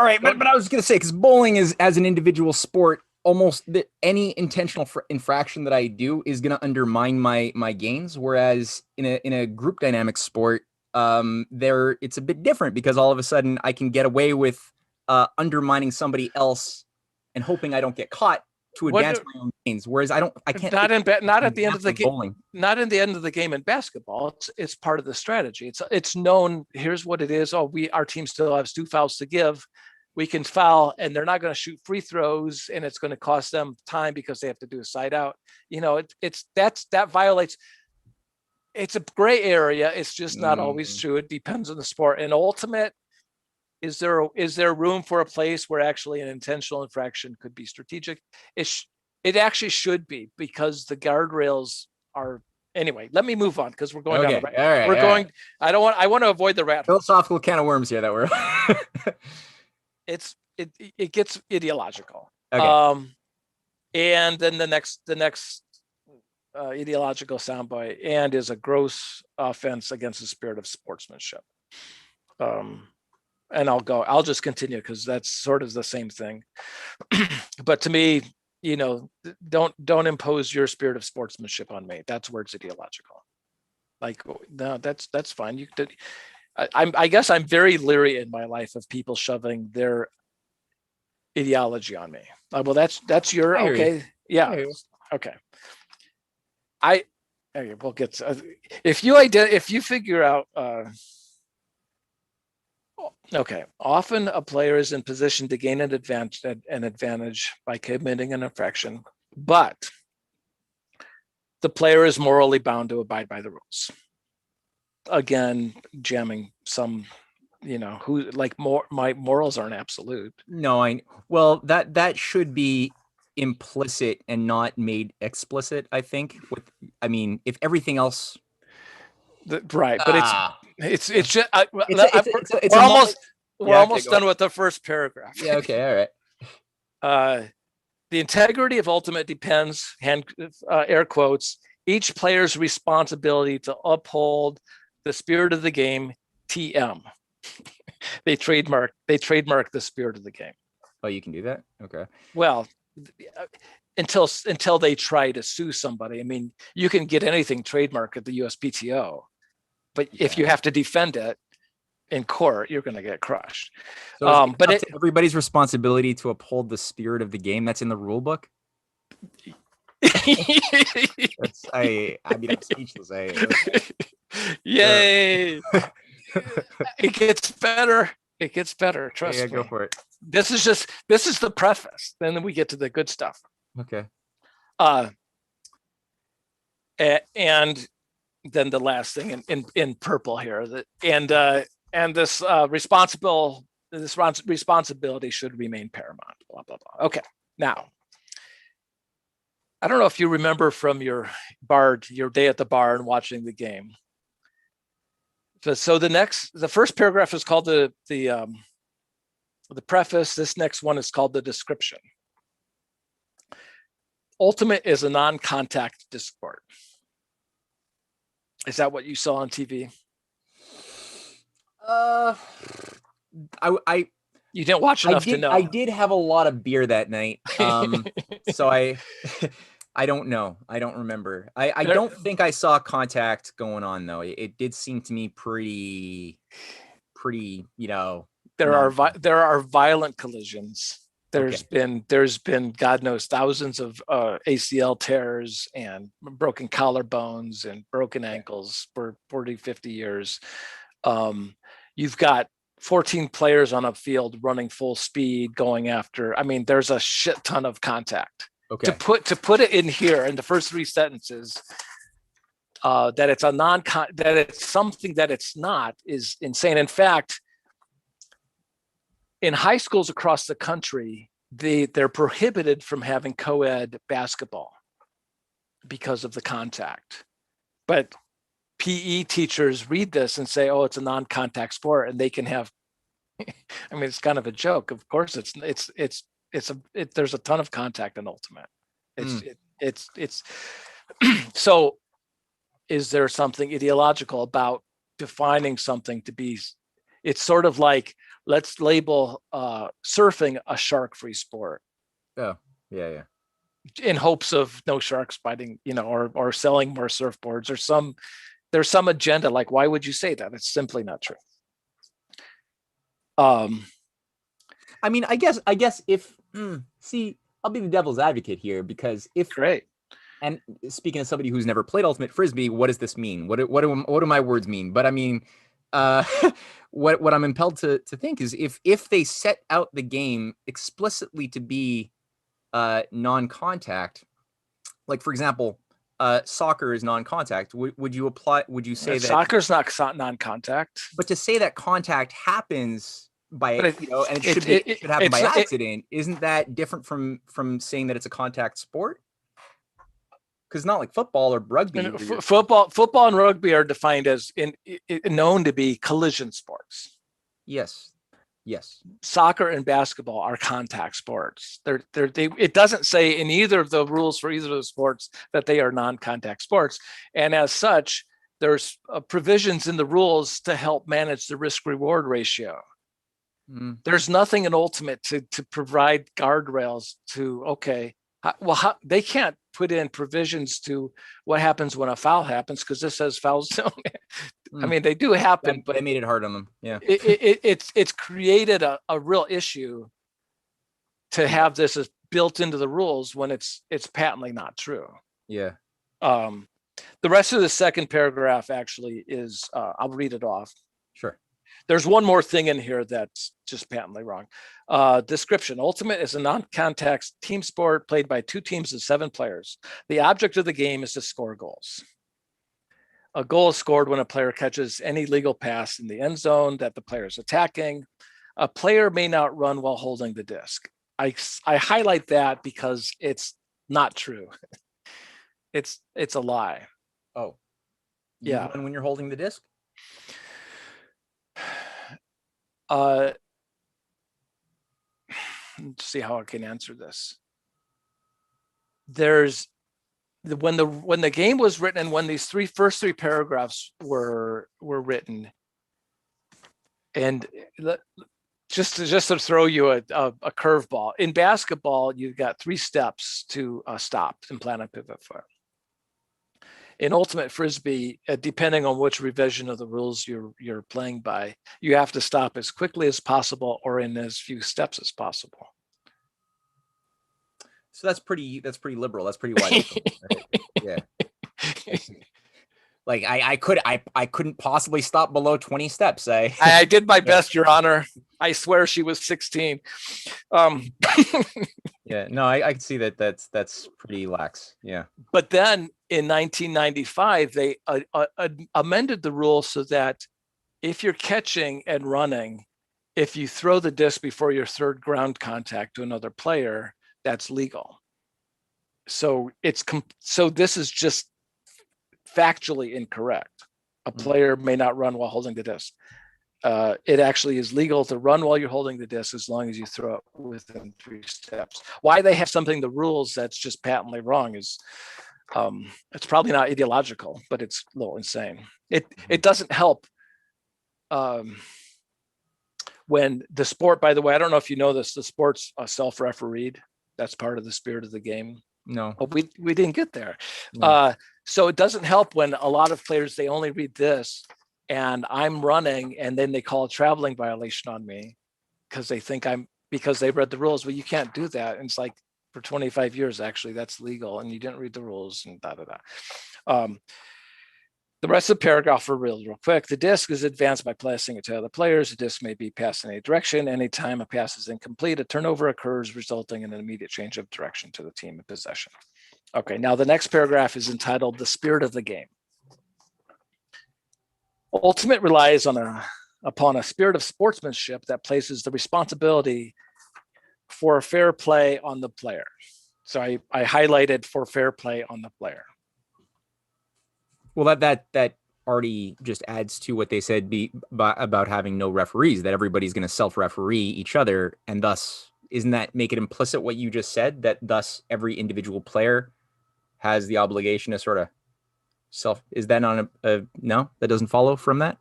right, but I was going to say, because bowling is, as an individual sport, almost any intentional infraction that I do is going to undermine my gains. Whereas in a group dynamic sport, it's a bit different, because all of a sudden I can get away with undermining somebody else and hoping I don't get caught to advance my own gains. Whereas I can't. Not at the end of the game. Not in the end of the game in basketball. It's part of the strategy. It's known. Here's what it is. Our team still has 2 fouls to give. We can foul, and they're not going to shoot free throws, and it's going to cost them time because they have to do a side out. That violates. It's a gray area. It's just not always true. It depends on the sport. And Ultimate, is there room for a place where actually an intentional infraction could be strategic? It actually should be, because the guardrails are. Anyway, let me move on, because we're going down the rat. All right, we're going. Right. I want to avoid the rat. Philosophical can of worms here that we're. It gets ideological. Okay. And then the next ideological soundbite and is a gross offense against the spirit of sportsmanship. And I'll just continue, because that's sort of the same thing. But to me, don't impose your spirit of sportsmanship on me. That's where it's ideological. Like, no, that's fine. You could. I guess I'm very leery in my life of people shoving their ideology on me. Well, that's your okay. Yeah. Okay. We'll get to, if you figure out. Okay. Often a player is in position to gain an advantage by committing an infraction, but the player is morally bound to abide by the rules. Again, jamming some, who like my morals aren't absolute. No, that should be implicit and not made explicit, I think. If everything else, right, but it's just we're almost done with the first paragraph. Yeah, okay, all right. The integrity of ultimate depends, air quotes, each player's responsibility to uphold the spirit of the game, TM. They trademark the spirit of the game. Oh, you can do that? Okay. Well, until they try to sue somebody. I mean, you can get anything trademarked at the USPTO, but if you have to defend it in court, you're going to get crushed. So but everybody's responsibility to uphold the spirit of the game that's in the rule book. I'm speechless. Yay! It gets better. It gets better. Trust me. Go for it. This is the preface. Then we get to the good stuff. Okay. And then the last thing in purple here, this responsibility should remain paramount. Blah blah blah. Okay. Now, I don't know if you remember from your day at the bar and watching the game. So the first paragraph is called the preface. This next one is called the description. Ultimate is a non-contact disc sport. Is that what you saw on TV? You didn't watch enough to know. I did have a lot of beer that night, so I don't know. I don't remember. I don't think I saw contact going on though. It did seem to me pretty. There are violent collisions. There's been God knows thousands of ACL tears and broken collarbones and broken ankles for 40, 50 years. You've got 14 players on a field running full speed going after. I mean, there's a shit ton of contact. Okay. To put it in here in the first three sentences, that it's that it's something that it's not is insane. In fact, in high schools across the country, they're prohibited from having co-ed basketball because of the contact. But PE teachers read this and say, "Oh, it's a non-contact sport," and they can have. I mean, it's kind of a joke. Of course, there's a ton of contact in ultimate. It's so. Is there something ideological about defining something to be? It's sort of like, let's label surfing a shark-free sport. Oh, yeah. In hopes of no sharks biting, or selling more surfboards, or there's some agenda. Like, why would you say that? It's simply not true. I mean, I guess if see, I'll be the devil's advocate here, because great. And speaking as somebody who's never played ultimate frisbee, what does this mean? What do my words mean? But I mean, what I'm impelled to think is if they set out the game explicitly to be non-contact, like for example, soccer is non-contact. Would you say that soccer's not non-contact? But to say that contact happens and it should happen by accident, isn't that different from saying that it's a contact sport? Because not like football or rugby. Football and rugby are defined as known to be collision sports. Yes. Soccer and basketball are contact sports. It doesn't say in either of the rules for either of those sports that they are non-contact sports, and as such, there's provisions in the rules to help manage the risk-reward ratio. There's nothing in ultimate to provide guardrails to, okay, They can't put in provisions to what happens when a foul happens, because this says fouls don't. I mean, they do happen, but they made it hard on them. Yeah, it's created a real issue to have this as built into the rules when it's patently not true. Yeah. The rest of the second paragraph actually is, I'll read it off. Sure. There's one more thing in here that's just patently wrong. Description: Ultimate is a non-contact team sport played by 2 teams of 7 players. The object of the game is to score goals. A goal is scored when a player catches any legal pass in the end zone that the player is attacking. A player may not run while holding the disc. I highlight that because it's not true. It's a lie. Oh, yeah. Run when you're holding the disc? Let's see how I can answer this. There's when the game was written, and when these first three paragraphs were written, and just to throw you a curveball, in basketball you've got 3 steps to stop and plant a pivot foot. In Ultimate Frisbee, depending on which revision of the rules you're playing by, you have to stop as quickly as possible or in as few steps as possible. So that's pretty liberal. That's pretty wide open. Right? Yeah. Like I couldn't possibly stop below 20 steps. I did my best, Your Honor. I swear she was 16. Yeah, no, I can see that that's pretty lax. Yeah. But then in 1995, they amended the rule so that if you're catching and running, if you throw the disc before your third ground contact to another player, that's legal. So this is just factually incorrect. A player may not run while holding the disc. It actually is legal to run while you're holding the disc as long as you throw it within 3 steps. Why they have something in the rules that's just patently wrong is it's probably not ideological, but it's a little insane. It doesn't help when the sport, by the way, I don't know if you know this, the sport's self-refereed. That's part of the spirit of the game. No. Oh, we didn't get there. No. So it doesn't help when a lot of players, they only read this and I'm running and then they call a traveling violation on me because they think because they read the rules. Well, you can't do that. And it's like, for 25 years, actually, that's legal and you didn't read the rules and The rest of the paragraph are real quick. The disc is advanced by passing it to other players. The disc may be passed in any direction. Anytime a pass is incomplete, a turnover occurs, resulting in an immediate change of direction to the team in possession. Okay, now the next paragraph is entitled The Spirit of the Game. Ultimate relies upon a spirit of sportsmanship that places the responsibility for fair play on the player. So I highlighted for fair play on the player. Well, that already just adds to what they said about having no referees, that everybody's going to self-referee each other. And thus, isn't that make it implicit what you just said, that thus every individual player has the obligation to sort of is that not no, that doesn't follow from that?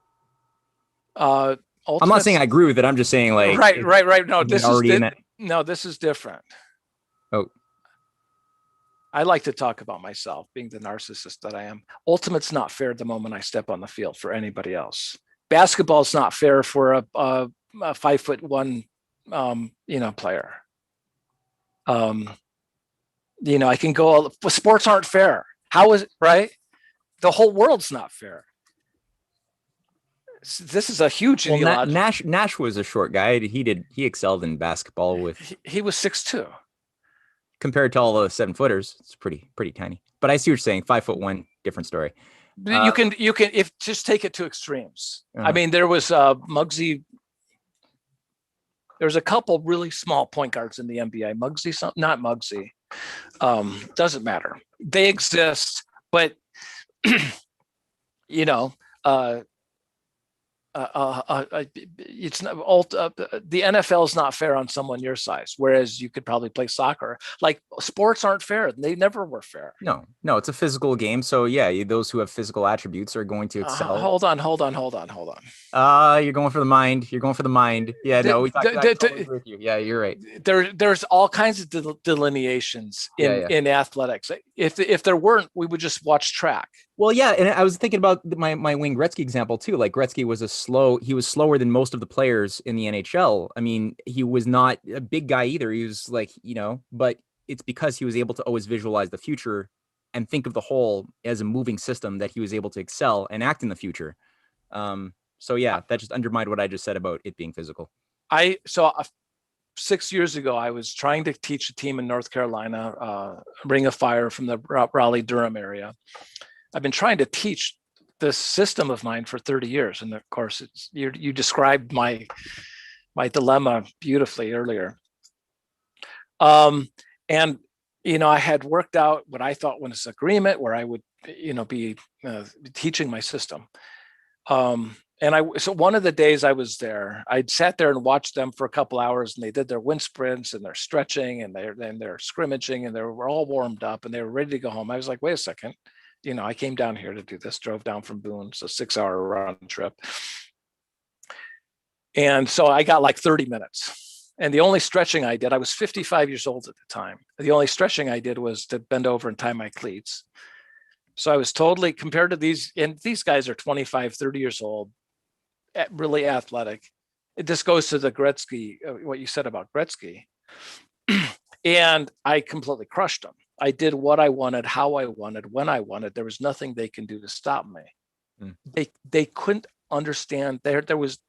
I'm not saying I agree with it. I'm just saying like, right. No, this is different. Oh, I like to talk about myself, being the narcissist that I am. Ultimate's not fair the moment I step on the field for anybody else. Basketball's not fair for a 5'1", player. I can go. Sports aren't fair. How is it right? The whole world's not fair. This is a huge ideology. Nash was a short guy. He excelled in basketball with. He was 6'2". Compared to all the 7-footers, it's pretty tiny. But I see what you're saying. 5'1", different story. You can just take it to extremes. I mean, there was Muggsy. There's a couple really small point guards in the NBA. Muggsy, not Muggsy. Doesn't matter. They exist, but it's not the NFL is not fair on someone your size, whereas you could probably play soccer. Like sports aren't fair; they never were fair. No, it's a physical game. So yeah, those who have physical attributes are going to excel. Hold on. You're going for the mind. Yeah, no, I totally agree with you. Yeah, you're right. There's all kinds of delineations in athletics. If there weren't, we would just watch track. Well, yeah, and I was thinking about my Wayne Gretzky example too. Like Gretzky was slower than most of the players in the NHL. I mean, he was not a big guy either. He was like, but it's because he was able to always visualize the future and think of the whole as a moving system that he was able to excel and act in the future. So yeah, that just undermined what I just said about it being physical. 6 years ago, I was trying to teach a team in North Carolina, Ring of Fire from the Raleigh-Durham area. I've been trying to teach this system of mine for 30 years. And of course, you described my dilemma beautifully earlier. And, I had worked out what I thought was agreement where I would, be teaching my system. So one of the days I was there, I'd sat there and watched them for a couple hours, and they did their wind sprints and their stretching and they're scrimmaging, and they were all warmed up and they were ready to go home. I was like, wait a second. I came down here to do this, drove down from Boone. It's a 6-hour round trip. And so I got like 30 minutes. And the only stretching I did, I was 55 years old at the time. The only stretching I did was to bend over and tie my cleats. So I was totally, compared to these guys are 25, 30 years old, really athletic. This goes to the Gretzky, what you said about Gretzky. And I completely crushed them. I did what I wanted, how I wanted, when I wanted. There was nothing they can do to stop me. They couldn't understand. There was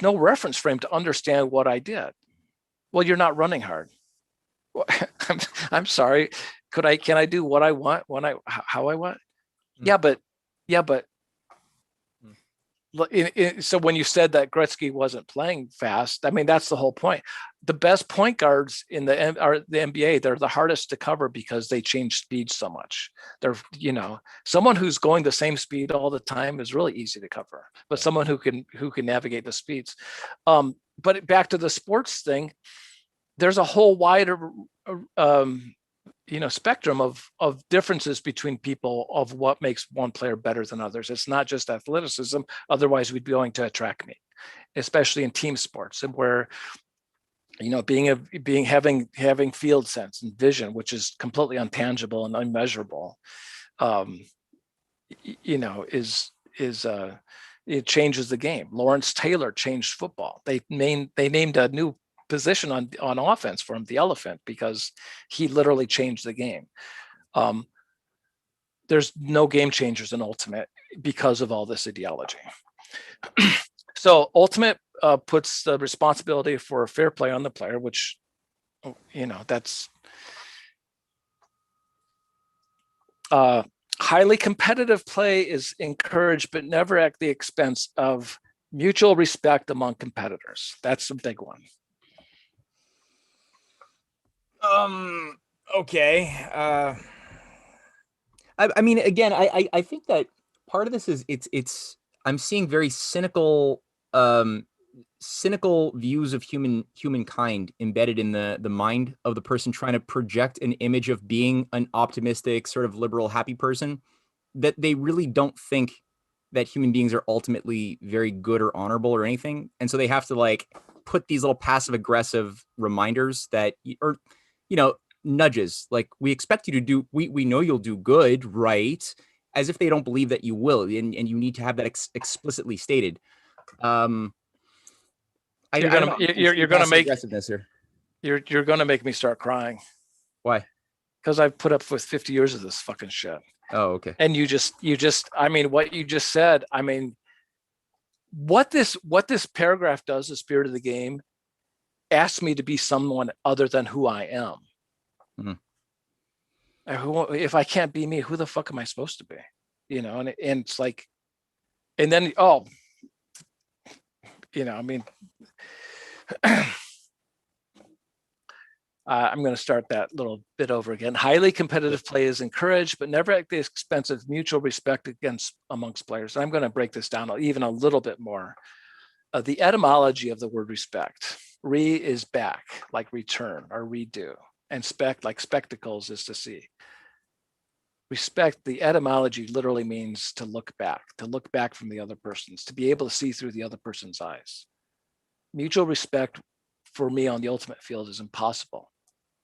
no reference frame to understand what I did. Well, you're not running hard. I'm sorry. Can I do what I want how I want? Yeah, but so when you said that Gretzky wasn't playing fast, I mean, that's the whole point. The best point guards in the NBA, they're the hardest to cover because they change speed so much. They're, someone who's going the same speed all the time is really easy to cover, but someone who can navigate the speeds. But back to the sports thing, there's a whole wider spectrum of differences between people of what makes one player better than others. It's not just athleticism. Otherwise, we'd be going to a track meet, especially in team sports, and where, having field sense and vision, which is completely intangible and unmeasurable, it changes the game. Lawrence Taylor changed football. They named a new position on offense for him, the elephant, because he literally changed the game. There's no game changers in Ultimate because of all this ideology. So Ultimate puts the responsibility for fair play on the player, which, that's highly competitive play is encouraged, but never at the expense of mutual respect among competitors. That's a big one. Okay. I mean, again, I think that part of this is it's I'm seeing very cynical views of humankind embedded in the mind of the person trying to project an image of being an optimistic, sort of liberal, happy person, that they really don't think that human beings are ultimately very good or honorable or anything. And so they have to like put these little passive aggressive reminders that, or, nudges, like, we expect you to do, we know you'll do good, right? As if they don't believe that you will. And you need to have that explicitly stated. You're gonna make me start crying. Why? Because I've put up with 50 years of this fucking shit. Oh, okay. And you just, I mean, what you just said, I mean, what this paragraph does, the spirit of the game, asks me to be someone other than who I am. Mm-hmm. If I can't be me, who the fuck am I supposed to be? And it's like, and then, I mean, I'm going to start that little bit over again. Highly competitive play is encouraged, but never at the expense of mutual respect amongst players. And I'm going to break this down even a little bit more. The etymology of the word respect. Re is back, like return or redo, and spect, like spectacles, is to see. Respect, the etymology literally means to look back from the other person's, to be able to see through the other person's eyes. Mutual respect for me on the ultimate field is impossible.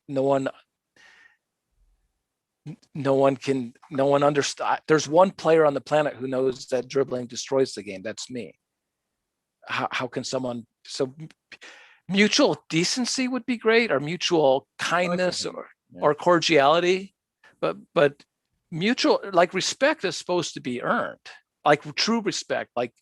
No one understands. There's one player on the planet who knows that dribbling destroys the game. That's me. How can someone, so mutual decency would be great, or mutual kindness or cordiality, but mutual, like respect is supposed to be earned, like true respect. Like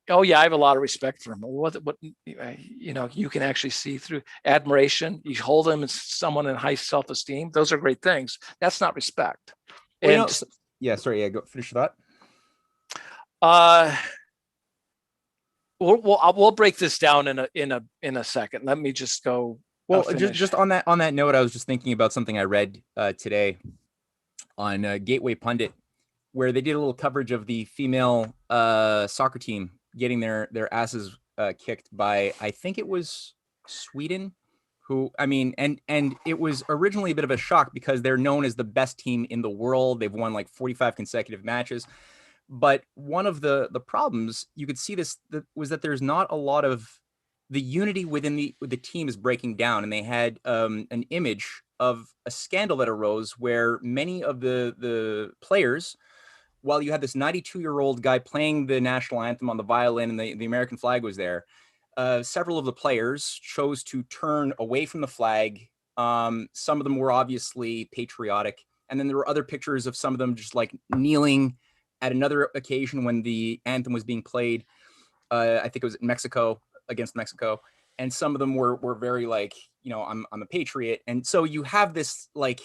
oh yeah, I have a lot of respect for him. What you can actually see through admiration. You hold him as someone in high self-esteem. Those are great things. That's not respect. Well, go finish that. We'll break this down in a second. Let me just go. Well, just on that note, I was just thinking about something I read today on Gateway Pundit, where they did a little coverage of the female soccer team getting their asses kicked by, I think it was Sweden, who, I mean, and it was originally a bit of a shock because they're known as the best team in the world. They've won like 45 consecutive matches. But one of the problems you could see was that there's not a lot of the unity within the team is breaking down. And they had an image of a scandal that arose where many of the players, while you had this 92-year-old guy playing the national anthem on the violin and the American flag was there, several of the players chose to turn away from the flag. Some of them were obviously patriotic. And then there were other pictures of some of them just like kneeling at another occasion when the anthem was being played. I think it was Mexico, against Mexico. And some of them were very like, I'm a patriot. And so you have this like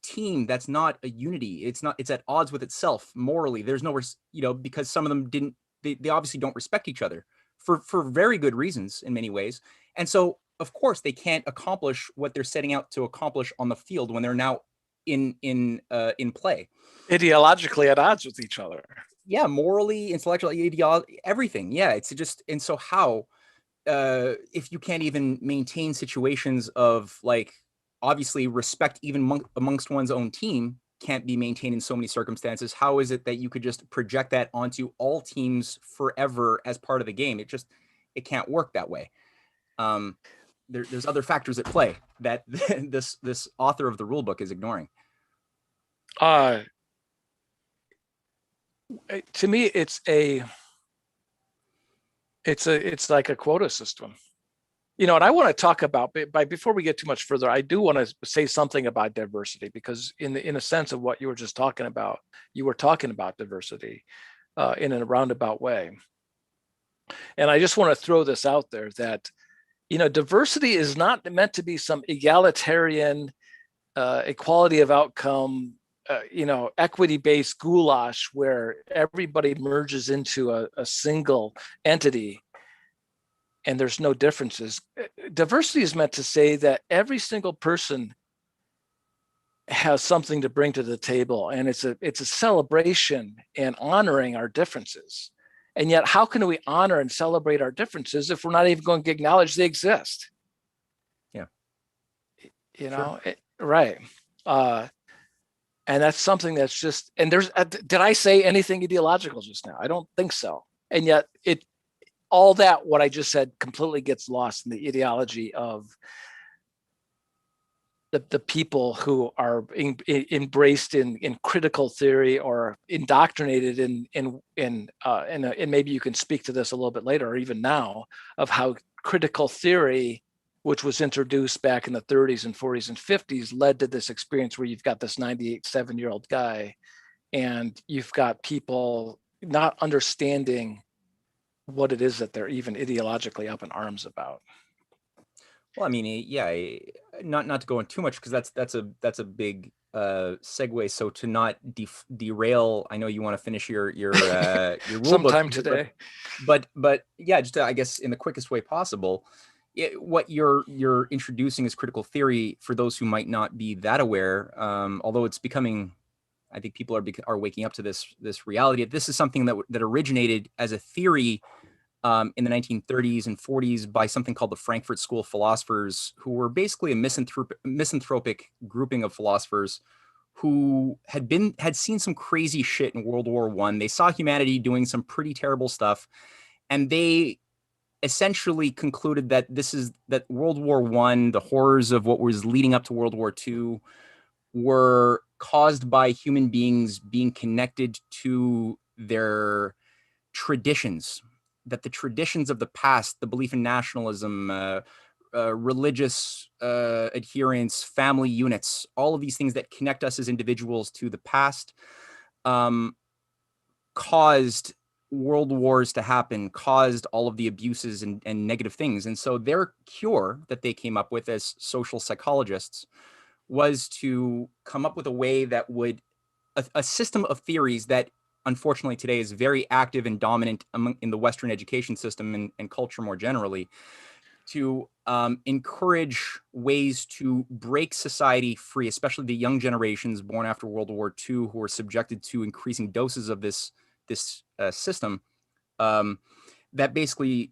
team that's not a unity. It's at odds with itself morally. There's no, because some of them they obviously don't respect each other for very good reasons in many ways. And so of course they can't accomplish what they're setting out to accomplish on the field when they're now in play. Ideologically at odds with each other. Yeah, morally, intellectually, everything. Yeah, it's just, and so how, if you can't even maintain situations of like, obviously respect even amongst one's own team can't be maintained in so many circumstances. How is it that you could just project that onto all teams forever as part of the game? It can't work that way. There's other factors at play that this author of the rule book is ignoring. To me, it's like a quota system, and I want to talk about, but before we get too much further, I do want to say something about diversity, because in a sense of what you were just talking about, you were talking about diversity in a roundabout way. And I just want to throw this out there that, diversity is not meant to be some egalitarian equality of outcome, equity-based goulash where everybody merges into a single entity and there's no differences. Diversity is meant to say that every single person has something to bring to the table, and it's a celebration and honoring our differences. And yet, how can we honor and celebrate our differences if we're not even going to acknowledge they exist? Yeah. Sure. Right. And that's something that's just, and did I say anything ideological just now? I don't think so. And yet all that, what I just said, completely gets lost in the ideology of the people who are embraced in critical theory or indoctrinated and maybe you can speak to this a little bit later or even now, of how critical theory, which was introduced back in the 30s and 40s and 50s, led to this experience where you've got this 97-year-old guy and you've got people not understanding what it is that they're even ideologically up in arms about. Well, I mean, yeah, not to go in too much, because that's a big segue. So to not derail, I know you want to finish your rule sometime book today, but yeah, just I guess in the quickest way possible. what you're introducing is critical theory for those who might not be that aware. Although it's becoming, I think people are waking up to this reality. This is something that originated as a theory in the 1930s and 40s by something called the Frankfurt School of philosophers, who were basically a misanthropic grouping of philosophers who had seen some crazy shit in World War I. They saw humanity doing some pretty terrible stuff, and they essentially concluded that that World War I, the horrors of what was leading up to World War II, were caused by human beings being connected to their traditions, that the traditions of the past, the belief in nationalism, religious adherence, family units, all of these things that connect us as individuals to the past, caused world wars to happen, caused all of the abuses and negative things. And so their cure that they came up with as social psychologists was to come up with a way that would, a system of theories that unfortunately today is very active and dominant in the Western education system and culture more generally, to encourage ways to break society free, especially the young generations born after World War II, who are subjected to increasing doses of this system, that basically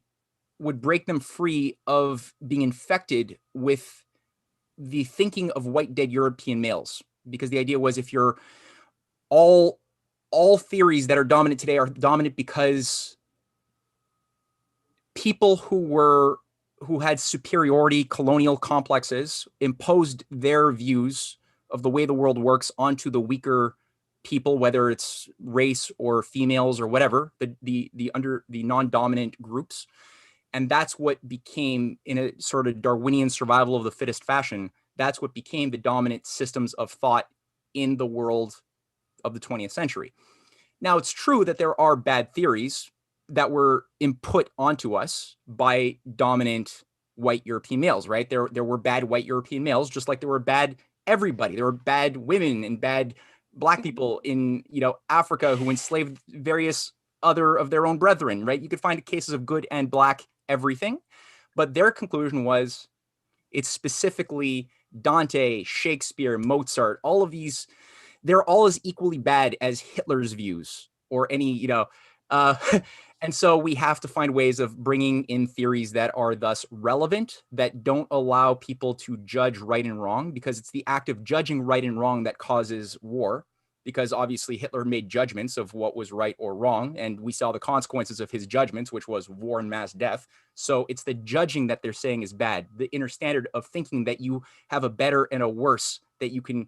would break them free of being infected with the thinking of white dead European males. Because the idea was, if you're all theories that are dominant today are dominant because people who had superiority colonial complexes imposed their views of the way the world works onto the weaker people, whether it's race or females or whatever, the non-dominant groups. And that's what became, in a sort of Darwinian survival of the fittest fashion, that's what became the dominant systems of thought in the world of the 20th century. Now, it's true that there are bad theories that were input onto us by dominant white European males, right? There were bad white European males, just like there were bad everybody. There were bad women and bad Black people in, Africa who enslaved various other of their own brethren, right? You could find cases of good and Black everything. But their conclusion was, it's specifically Dante, Shakespeare, Mozart, all of these, they're all as equally bad as Hitler's views or any, and so we have to find ways of bringing in theories that are thus relevant, that don't allow people to judge right and wrong, because it's the act of judging right and wrong that causes war. Because obviously Hitler made judgments of what was right or wrong, and we saw the consequences of his judgments, which was war and mass death. So it's the judging that they're saying is bad, the inner standard of thinking that you have a better and a worse that you can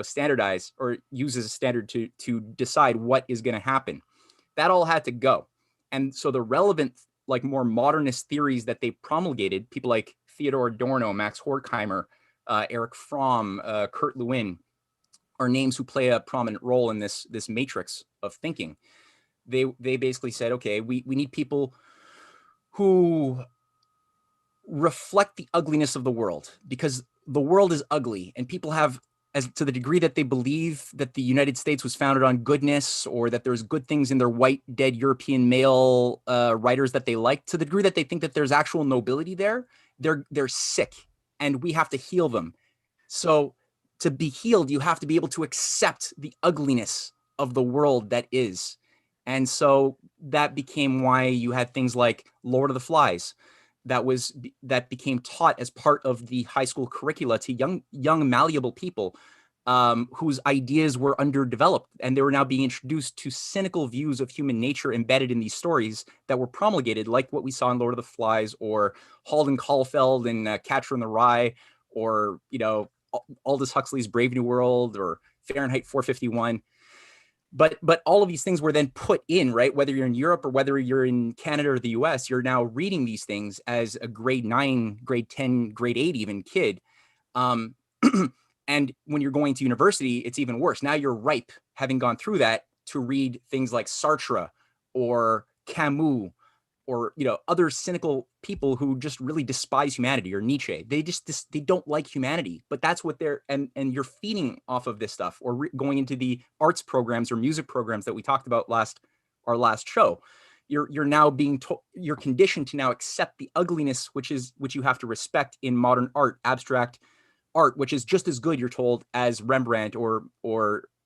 standardize or use as a standard to decide what is going to happen. That all had to go. And so the relevant, like, more modernist theories that they promulgated, people like Theodor Adorno, Max Horkheimer, Erich Fromm, Kurt Lewin, are names who play a prominent role in this matrix of thinking. They basically said, okay, we need people who reflect the ugliness of the world, because the world is ugly, and people have, as to the degree that they believe that the United States was founded on goodness, or that there's good things in their white dead European male writers that they like, to the degree that they think that there's actual nobility there, they're sick, and we have to heal them. So to be healed, you have to be able to accept the ugliness of the world that is. And so that became why you had things like Lord of the Flies that became taught as part of the high school curricula to young malleable people whose ideas were underdeveloped, and they were now being introduced to cynical views of human nature embedded in these stories that were promulgated, like what we saw in Lord of the Flies, or Halden Caulfield in Catcher in the Rye, or Aldous Huxley's Brave New World, or Fahrenheit 451. But all of these things were then put in, right? Whether you're in Europe or whether you're in Canada or the US, you're now reading these things as a grade 9, grade 10, grade 8 even kid. And when you're going to university, it's even worse. Now you're ripe, having gone through that, to read things like Sartre or Camus, or other cynical people who just really despise humanity, or Nietzsche. They don't like humanity, but that's what they're, and you're feeding off of this stuff, or going into the arts programs or music programs that we talked about our last show. you're now being told, you're conditioned to now accept the ugliness, which you have to respect in modern art, abstract art, which is just as good, you're told, as Rembrandt or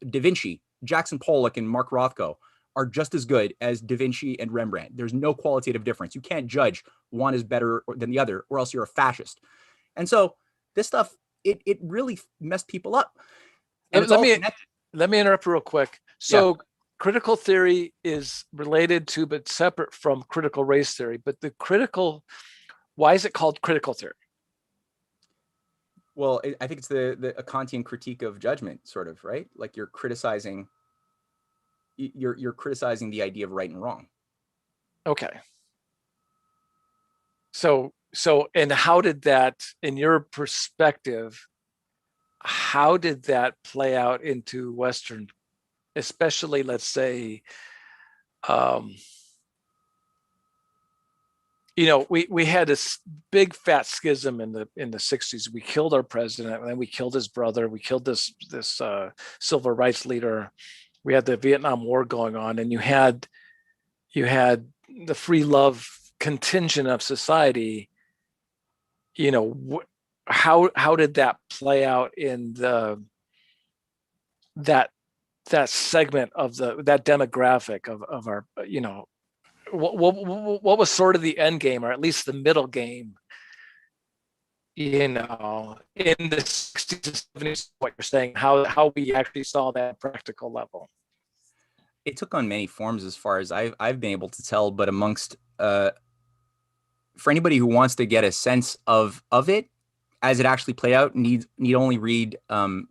Da Vinci. Jackson Pollock and Mark Rothko are just as good as Da Vinci and Rembrandt. There's no qualitative difference. You can't judge one is better than the other, or else you're a fascist. And so this stuff, it really messed people up. And let me interrupt real quick. So critical theory is related to, but separate from critical race theory. But why is it called critical theory? Well, I think it's a Kantian critique of judgment, sort of, right? Like you're criticizing the idea of right and wrong. Okay. So, and how did that, in your perspective, how did that play out into Western, especially, let's say, we had this big fat schism in the 60s. We killed our president, and then we killed his brother. We killed this civil rights leader. We had the Vietnam War going on, and you had the free love contingent of society. How did that play out in that segment of that demographic of our, what was sort of the end game, or at least the middle game, in the 60s and 70s, what you're saying, how we actually saw that practical level? It took on many forms as far as I've been able to tell, but amongst for anybody who wants to get a sense of it as it actually played out, need only read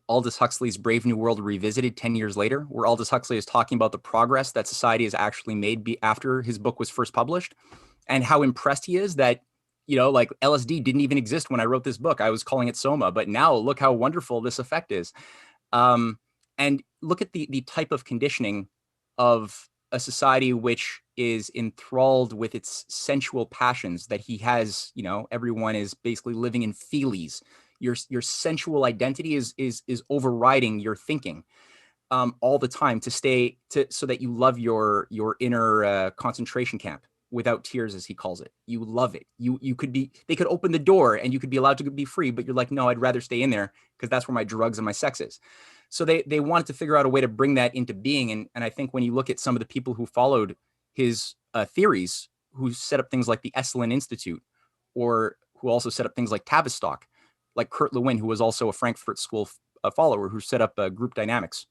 Aldous Huxley's Brave New World Revisited 10 years later, where Aldous Huxley is talking about the progress that society has actually made after his book was first published, and how impressed he is that, like LSD didn't even exist when I wrote this book. I was calling it Soma, but now look how wonderful this effect is. And look at the type of conditioning of a society which is enthralled with its sensual passions that he has. Everyone is basically living in feelies. Your sensual identity is overriding your thinking all the time so that you love your inner concentration camp without tears, as he calls it. You love it. They could open the door and you could be allowed to be free, but you're like, no, I'd rather stay in there because that's where my drugs and my sex is. So they wanted to figure out a way to bring that into being. And I think when you look at some of the people who followed his theories, who set up things like the Esalen Institute, or who also set up things like Tavistock, like Kurt Lewin, who was also a Frankfurt School follower, who set up group dynamics.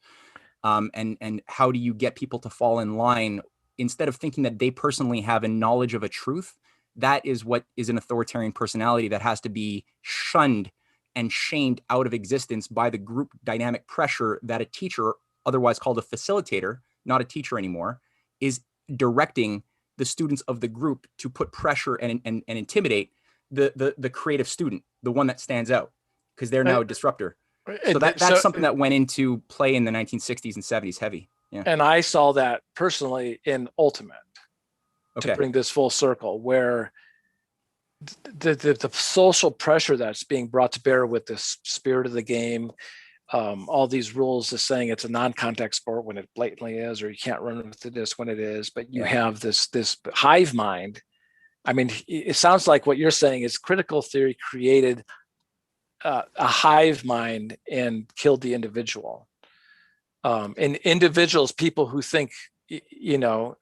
And how do you get people to fall in line instead of thinking that they personally have a knowledge of a truth? That is what is an authoritarian personality that has to be shunned and shamed out of existence by the group dynamic pressure that a teacher, otherwise called a facilitator, not a teacher anymore, is directing the students of the group to put pressure and intimidate the creative student, the one that stands out, because they're now a disruptor. So that's something that went into play in the 1960s and 70s heavy. Yeah. And I saw that personally in Ultimate, to bring this full circle, where the social pressure that's being brought to bear with this spirit of the game, all these rules is saying it's a non-contact sport when it blatantly is, or you can't run with the disc when it is, but you have this hive mind. I mean, it sounds like what you're saying is critical theory created a hive mind and killed the individual. And individuals, people who think, who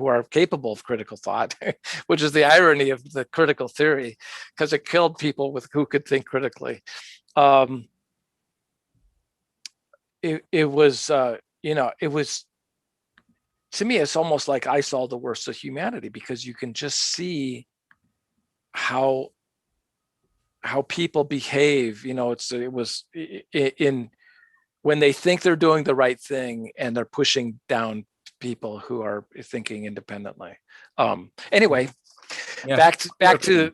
are capable of critical thought, which is the irony of the critical theory, because it killed people who could think critically. It was, to me, it's almost like I saw the worst of humanity, because you can just see how people behave. It was when they think they're doing the right thing and they're pushing down people who are thinking independently. Anyway, back to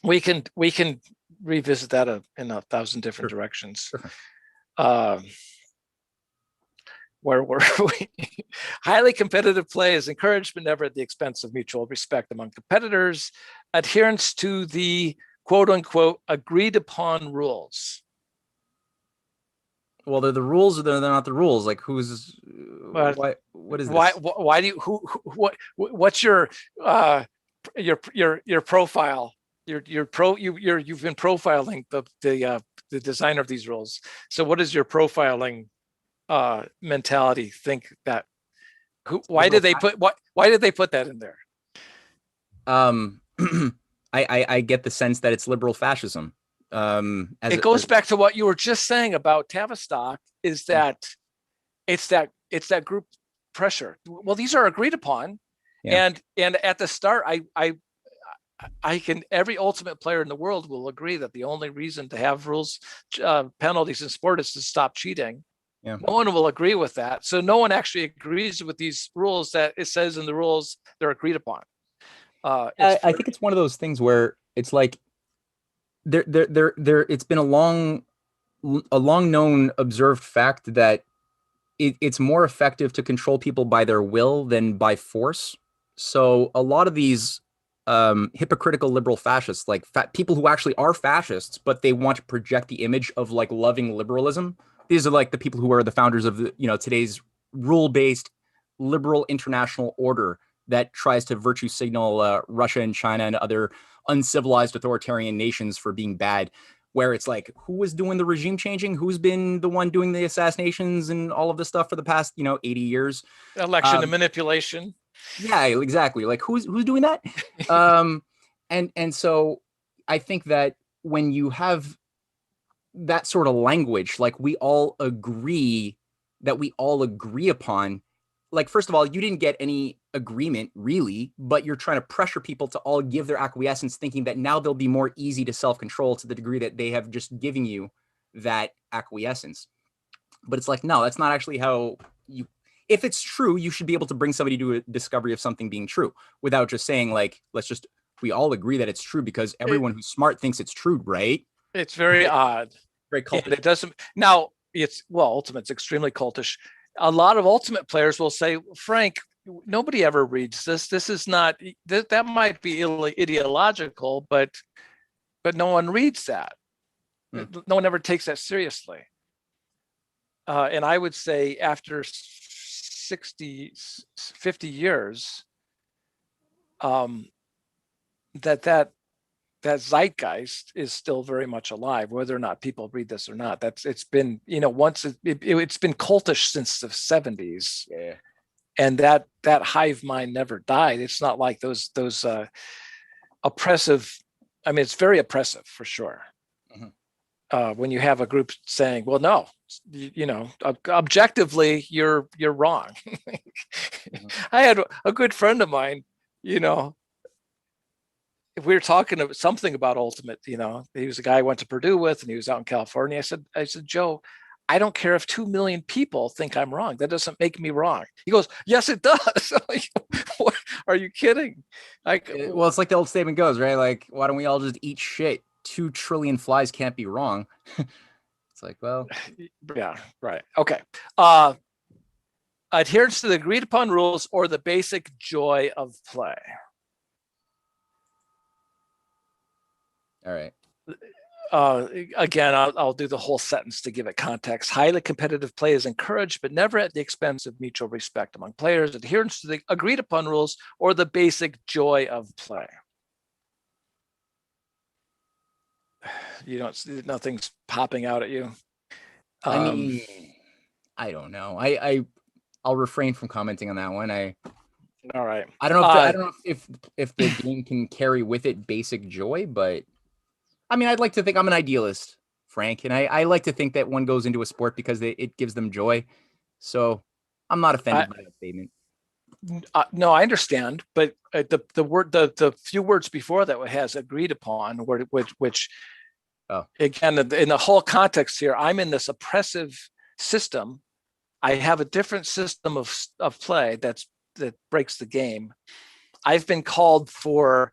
we can revisit that in 1,000 different directions. Where were we? Highly competitive play is encouraged, but never at the expense of mutual respect among competitors. Adherence to the quote unquote agreed upon rules. Well, they're the rules, or they're not the rules. Like, who's But what is why? this? Why do you? What's your profile? You've been profiling the designer of these rules. So what is your profiling mentality? Think that why did they put that in there? I get the sense that it's liberal fascism. It goes back to what you were just saying about Tavistock, is that it's that group pressure. Well, these are agreed upon. Yeah. And at the start, every ultimate player in the world will agree that the only reason to have rules, penalties in sport is to stop cheating. Yeah. No one will agree with that. So no one actually agrees with these rules that it says in the rules they're agreed upon. I think it's one of those things where it's like it's been a long known observed fact that it's more effective to control people by their will than by force. So a lot of these hypocritical liberal fascists, like people who actually are fascists, but they want to project the image of like loving liberalism. These are like the people who are the founders of the, today's rule-based liberal international order that tries to virtue signal Russia and China and other uncivilized authoritarian nations for being bad, where it's like, who was doing the regime changing? Who's been the one doing the assassinations and all of this stuff for the past, 80 years? Election and manipulation. Yeah, exactly. Like who's doing that? And so I think that when you have that sort of language, like we all agree upon, like, first of all, you didn't get any agreement really, but you're trying to pressure people to all give their acquiescence, thinking that now they'll be more easy to self-control to the degree that they have just given you that acquiescence. But it's like, no, that's not actually how you, if it's true, you should be able to bring somebody to a discovery of something being true without just saying like, we all agree that it's true because everyone who's smart thinks it's true, right? It's very odd. Very cultish. And it doesn't, now Ultimate's extremely cultish. A lot of Ultimate players will say, Frank, nobody ever reads this. This is not, that might be ideological, but no one reads that. No one ever takes that seriously. And I would say after 50 years, that zeitgeist is still very much alive, whether or not people read this or not. It's been, once it's been cultish since the 70s. Yeah. And that hive mind never died. It's not like those oppressive, I mean, it's very oppressive for sure. Mm-hmm. When you have a group saying, well, no, objectively, you're wrong. Mm-hmm. I had a good friend of mine, if we were talking about something about Ultimate, he was a guy I went to Purdue with, and he was out in California. I said, Joe, I don't care if 2 million people think I'm wrong. That doesn't make me wrong. He goes, yes, it does. Like, what? Are you kidding? Well, it's like the old statement goes, right? Like, why don't we all just eat shit? 2 trillion flies can't be wrong. It's like, well, yeah, right. Okay. Adherence to the agreed upon rules or the basic joy of play. All right. Again, I'll do the whole sentence to give it context. Highly competitive play is encouraged, but never at the expense of mutual respect among players, adherence to the agreed upon rules, or the basic joy of play. Nothing's popping out at you. I mean, I don't know. I'll refrain from commenting on that one. All right. I don't know if the game can carry with it basic joy, but I mean, I'd like to think I'm an idealist, Frank, and I like to think that one goes into a sport because it gives them joy. So I'm not offended by that statement. No, I understand, but the few words before that has agreed upon, which again, in the whole context here, I'm in this oppressive system. I have a different system of play that breaks the game. I've been called for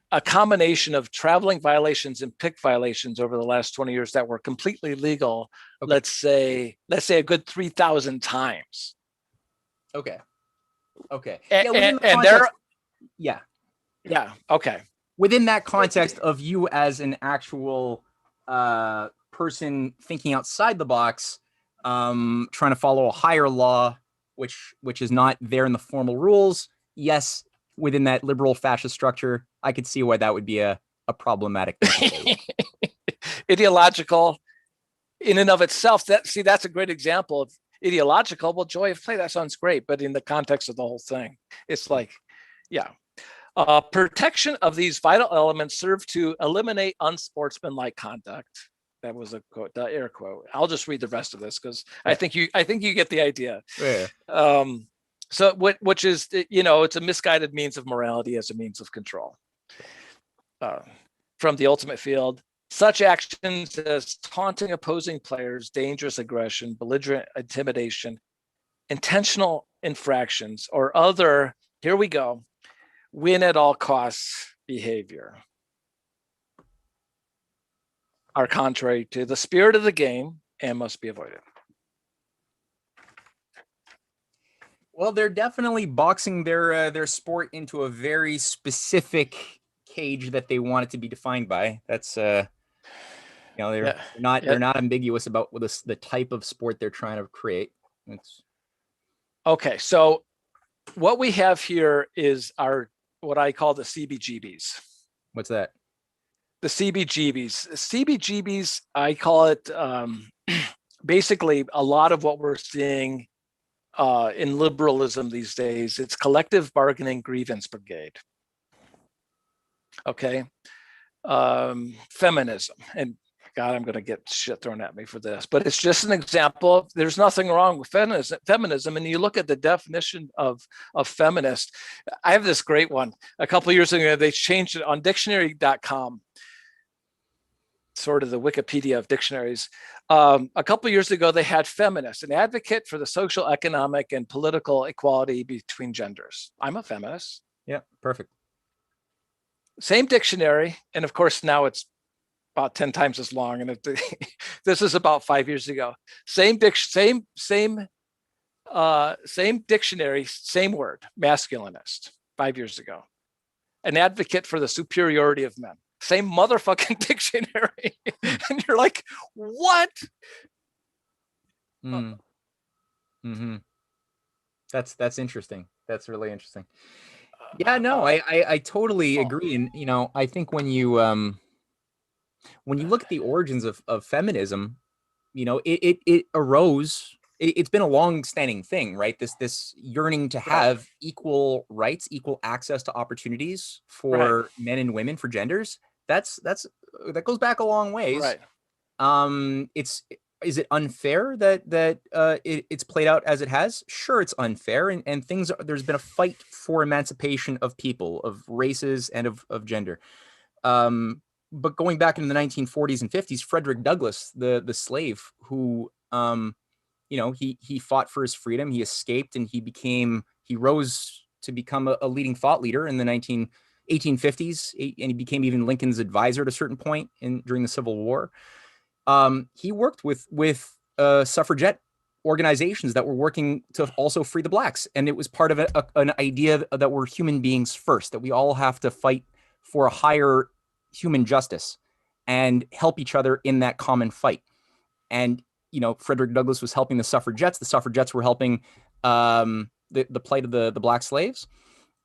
a combination of traveling violations and pick violations over the last 20 years that were completely legal. Okay. Let's say a good 3,000 times. Okay. Yeah. Okay. Within that context of you as an actual person thinking outside the box, trying to follow a higher law, which is not there in the formal rules. Yes, within that liberal fascist structure, I could see why that would be a problematic thing. Ideological in and of itself. That's a great example of ideological. Well, joy of play, that sounds great, but in the context of the whole thing, it's like, yeah. Protection of these vital elements serve to eliminate unsportsmanlike conduct. That was a quote, the air quote. I'll just read the rest of this because I think you get the idea. Yeah. So which is, it's a misguided means of morality as a means of control. From the ultimate field, such actions as taunting opposing players, dangerous aggression, belligerent intimidation, intentional infractions, or other, here we go, win at all costs behavior are contrary to the spirit of the game and must be avoided. Well, they're definitely boxing their sport into a very specific cage that they want it to be defined by. That's they're not ambiguous about the type of sport they're trying to create. Okay, so what we have here is what I call the CBGBs. What's that? The CBGBs. CBGBs, I call it basically a lot of what we're seeing in liberalism these days. It's collective bargaining grievance brigade. Okay. Feminism. And God, I'm going to get shit thrown at me for this, but it's just an example. There's nothing wrong with feminism. And you look at the definition of feminist. I have this great one. A couple of years ago, they changed it on dictionary.com, sort of the Wikipedia of dictionaries. A couple of years ago, they had feminist, an advocate for the social, economic, and political equality between genders. I'm a feminist. Yeah, perfect. Same dictionary. And of course, now it's about 10 times as long. And this is about 5 years ago. Same dictionary, same word, masculinist, 5 years ago. An advocate for the superiority of men. Same motherfucking dictionary. And you're like, what? Mm-hmm. That's interesting. That's really interesting. Yeah, no, I totally agree. And, I think when you look at the origins of feminism, it arose. It's been a long-standing thing, right? This yearning to have equal rights, equal access to opportunities for men and women, for genders. That goes back a long ways. Right. Is it unfair that it's played out as it has? Sure, it's unfair, and there's been a fight for emancipation of people, of races, and of gender. But going back into the 1940s and 50s, Frederick Douglass, the slave who, he fought for his freedom, he escaped, and he rose to become a leading thought leader in the 1850s, and he became even Lincoln's advisor at a certain point during the Civil War. He worked with suffragette organizations that were working to also free the blacks. And it was part of an idea that we're human beings first, that we all have to fight for a higher human justice and help each other in that common fight. And, Frederick Douglass was helping the suffragettes. The suffragettes were helping the plight of the black slaves.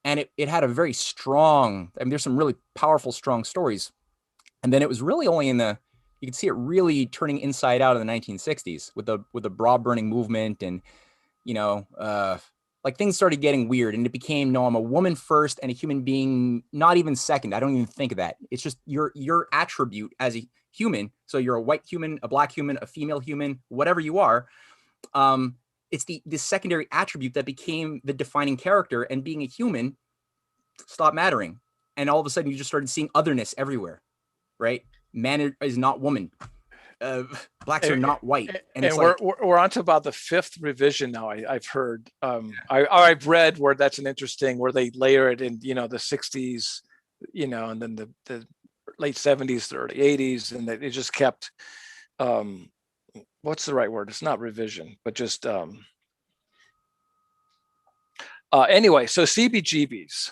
And it had a very strong, there's some really powerful, strong stories. And then it was really only you could see it really turning inside out in the 1960s with the bra burning movement, and things started getting weird, and it became, no, I'm a woman first and a human being not even second. I don't even think of that. It's just your attribute as a human. So you're a white human, a black human, a female human, whatever you are. It's the secondary attribute that became the defining character, and being a human stopped mattering. And all of a sudden you just started seeing otherness everywhere, right? Man is not woman. Blacks are not white. And we're on to about the fifth revision now. I've heard, I've read where that's an interesting, where they layer it in, the 60s, and then the late 70s, the early 80s, and it just kept, what's the right word? It's not revision, but just, anyway, so CBGBs,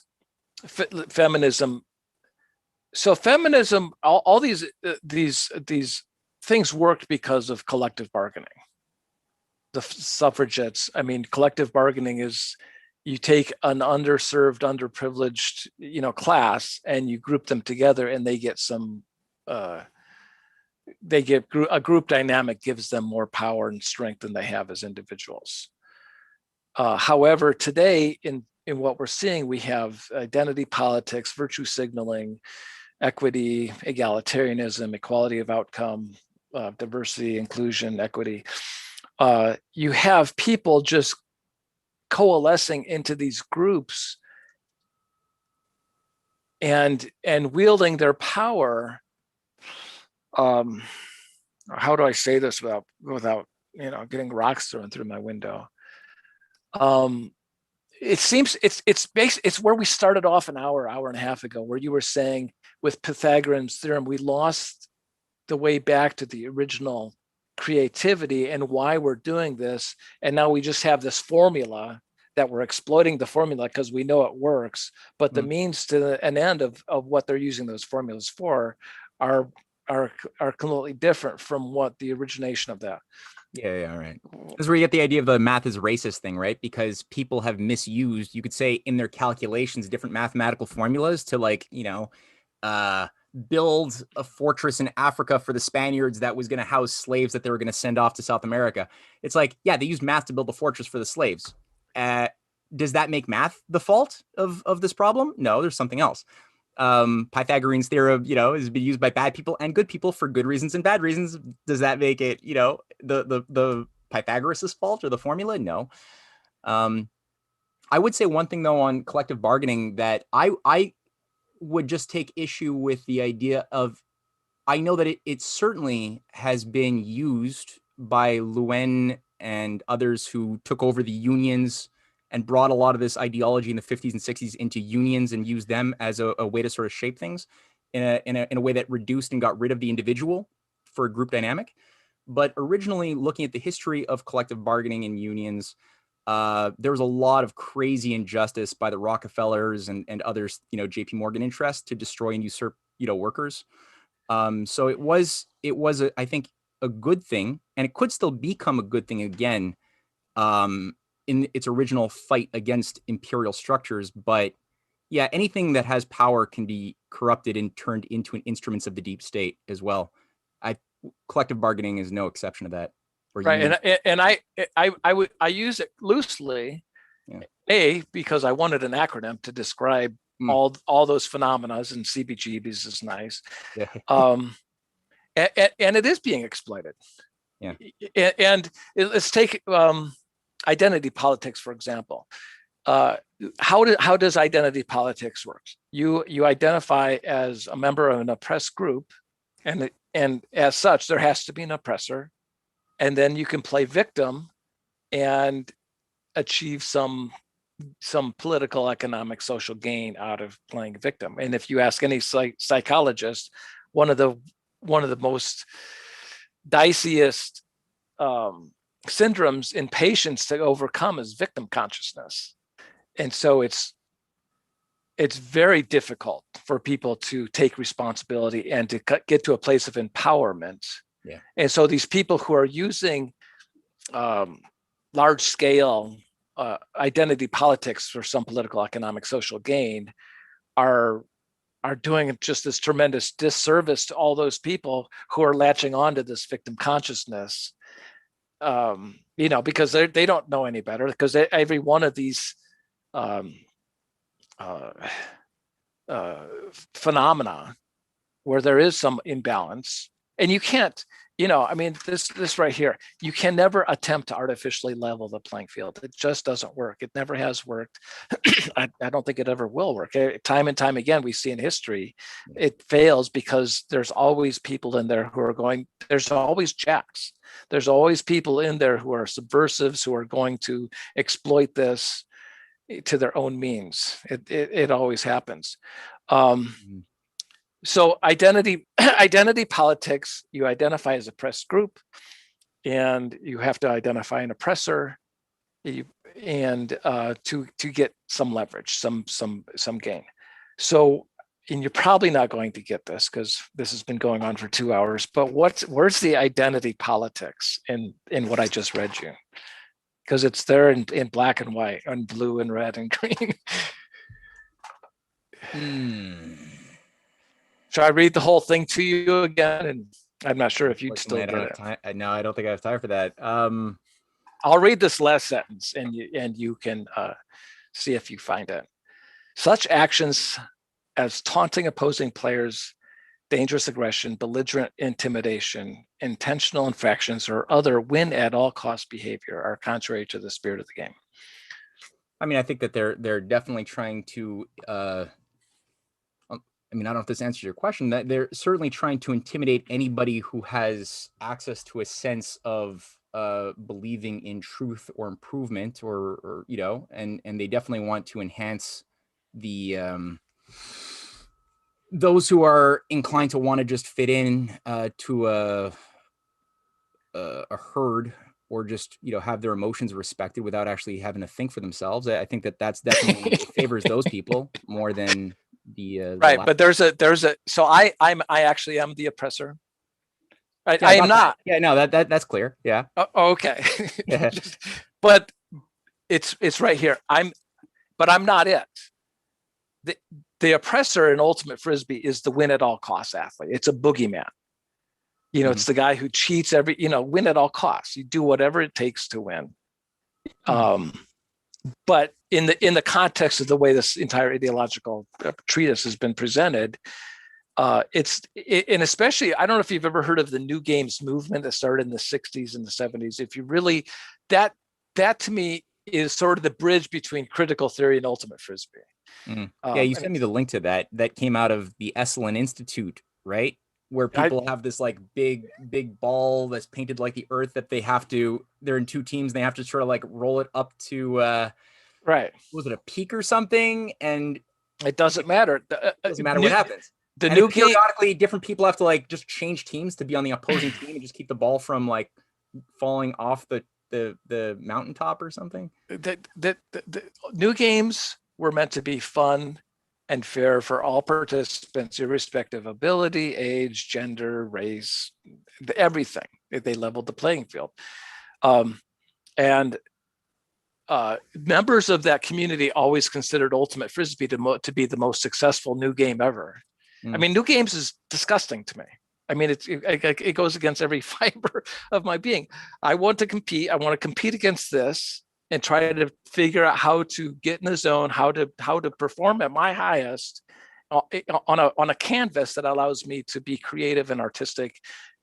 feminism. So feminism, all these things worked because of collective bargaining. The suffragettes, I mean, collective bargaining is, you take an underserved, underprivileged, class, and you group them together, and they get some, a group dynamic gives them more power and strength than they have as individuals. However, today in what we're seeing, we have identity politics, virtue signaling, equity, egalitarianism, equality of outcome, diversity, inclusion, equity. You have people just coalescing into these groups and wielding their power. How do I say this without getting rocks thrown through my window? It seems it's where we started off an hour and a half ago, where you were saying with Pythagorean's theorem, we lost the way back to the original creativity and why we're doing this. And now we just have this formula that we're exploiting the formula because we know it works, but the means to an end of what they're using those formulas for are completely different from what the origination of that. Yeah, right. This is where you get the idea of the math is racist thing, right? Because people have misused, you could say, in their calculations, different mathematical formulas to build a fortress in Africa for the Spaniards that was going to house slaves that they were going to send off to South America. It's like, yeah, they used math to build a fortress for the slaves. Does that make math the fault of this problem? No, there's something else. Pythagorean's theorem, has been used by bad people and good people for good reasons and bad reasons. Does that make it, the Pythagoras' fault or the formula? No. I would say one thing though on collective bargaining that I would just take issue with the idea of, I know that it certainly has been used by Luen and others who took over the unions and brought a lot of this ideology in the 50s and 60s into unions and used them as a way to sort of shape things in a way that reduced and got rid of the individual for a group dynamic. But originally, looking at the history of collective bargaining and unions, there was a lot of crazy injustice by the Rockefellers and others, JP Morgan interests to destroy and usurp, workers. So it was I think, a good thing, and it could still become a good thing again, in its original fight against imperial structures. But yeah, anything that has power can be corrupted and turned into an instruments of the deep state as well. Collective bargaining is no exception to that. Right, and I use it loosely, because I wanted an acronym to describe all those phenomena, and CBGBs is nice. Yeah. And it is being exploited. Yeah. And let's take identity politics, for example. How does identity politics work? You identify as a member of an oppressed group, and as such, there has to be an oppressor, and then you can play victim and achieve some political, economic, social gain out of playing victim. And if you ask any psychologist, one of the most diciest syndromes in patients to overcome is victim consciousness. And so it's very difficult for people to take responsibility and to get to a place of empowerment. Yeah. And so these people who are using large scale identity politics for some political, economic, social gain are doing just this tremendous disservice to all those people who are latching on to this victim consciousness, because they don't know any better, because every one of these phenomena where there is some imbalance, and you can't, this right here, you can never attempt to artificially level the playing field. It just doesn't work. It never has worked. I don't think it ever will work. Time and time again, we see in history, it fails because there's always people in there who are there's always jacks. There's always people in there who are subversives, who are going to exploit this to their own means. It always happens. So identity politics, you identify as a oppressed group, and you have to identify an oppressor, and to get some leverage, some gain. So and you're probably not going to get this because this has been going on for 2 hours, but where's the identity politics in what I just read you? Because it's there in black and white, and blue and red and green. Should I read the whole thing to you again? And I'm not sure if you'd still get it. No, I don't think I have time for that. I'll read this last sentence, and you can see if you find it. Such actions as taunting opposing players, dangerous aggression, belligerent intimidation, intentional infractions, or other win-at-all-cost behavior are contrary to the spirit of the game. I mean, I think that they're definitely trying to. I don't know if this answers your question. That they're certainly trying to intimidate anybody who has access to a sense of believing in truth or improvement, or and they definitely want to enhance the those who are inclined to want to just fit in to a herd, or just have their emotions respected without actually having to think for themselves. I think that's definitely favors those people more than the right. But there's a so I actually am the oppressor. I am not. Yeah, no, that's clear. Yeah. Okay. But it's right here. But I'm not it. The oppressor in Ultimate Frisbee is the win at all costs athlete. It's a boogeyman. It's the guy who cheats win at all costs. You do whatever it takes to win. But in the context of the way this entire ideological treatise has been presented, and especially, I don't know if you've ever heard of the New Games movement that started in the 60s and the 70s. If you really, that to me is sort of the bridge between critical theory and Ultimate Frisbee. Yeah, you sent me the link to that came out of the Esalen Institute, right? Where people have this like big ball that's painted like the earth that they're in two teams, and they have to sort of like roll it up to right. Was it a peak or something? And it doesn't matter. It doesn't matter what happens. The new game, periodically different people have to like just change teams to be on the opposing team and just keep the ball from like falling off the mountaintop or something. The new games were meant to be fun and fair for all participants, irrespective of ability, age, gender, race, everything. They leveled the playing field. And members of that community always considered Ultimate Frisbee to be the most successful new game ever. I mean, new games is disgusting to me. I mean, it goes against every fiber of my being. I want to compete. I want to compete against this and try to figure out how to get in the zone, how to perform at my highest on a canvas that allows me to be creative and artistic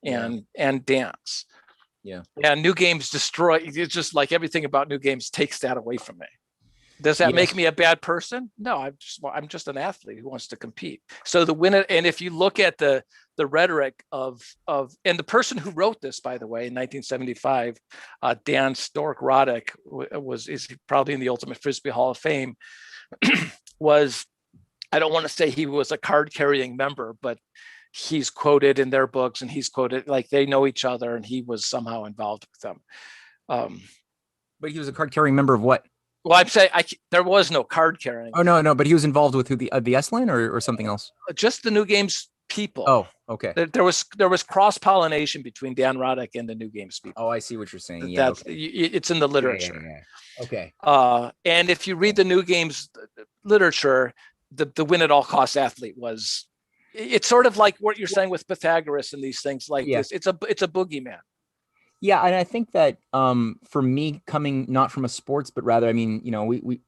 and dance. Yeah. And new games destroy. It's just like everything about new games takes that away from me. Does that make me a bad person? No, I'm just an athlete who wants to compete. So the winner, and if you look at the rhetoric of and the person who wrote this, by the way, in 1975, Dan Stork-Roddick is probably in the Ultimate Frisbee Hall of Fame. Was, I don't want to say he was a card carrying member, but he's quoted in their books, and he's quoted like they know each other, and he was somehow involved with them. But he was a card carrying member of what? Well, I'm saying there was no card carrying. Oh no, but he was involved with who, the Esalen or something else? Just the New Games people. Oh, okay. There was cross pollination between Dan Roddick and the New Games people. Oh, I see what you're saying. Yeah, it's in the literature. Yeah. Okay. And if you read the New Games literature, the win at all costs athlete was. It's sort of like what you're saying with Pythagoras and these things like this. It's a boogeyman. Yeah, and I think that for me, coming not from a sports, but rather, I mean, we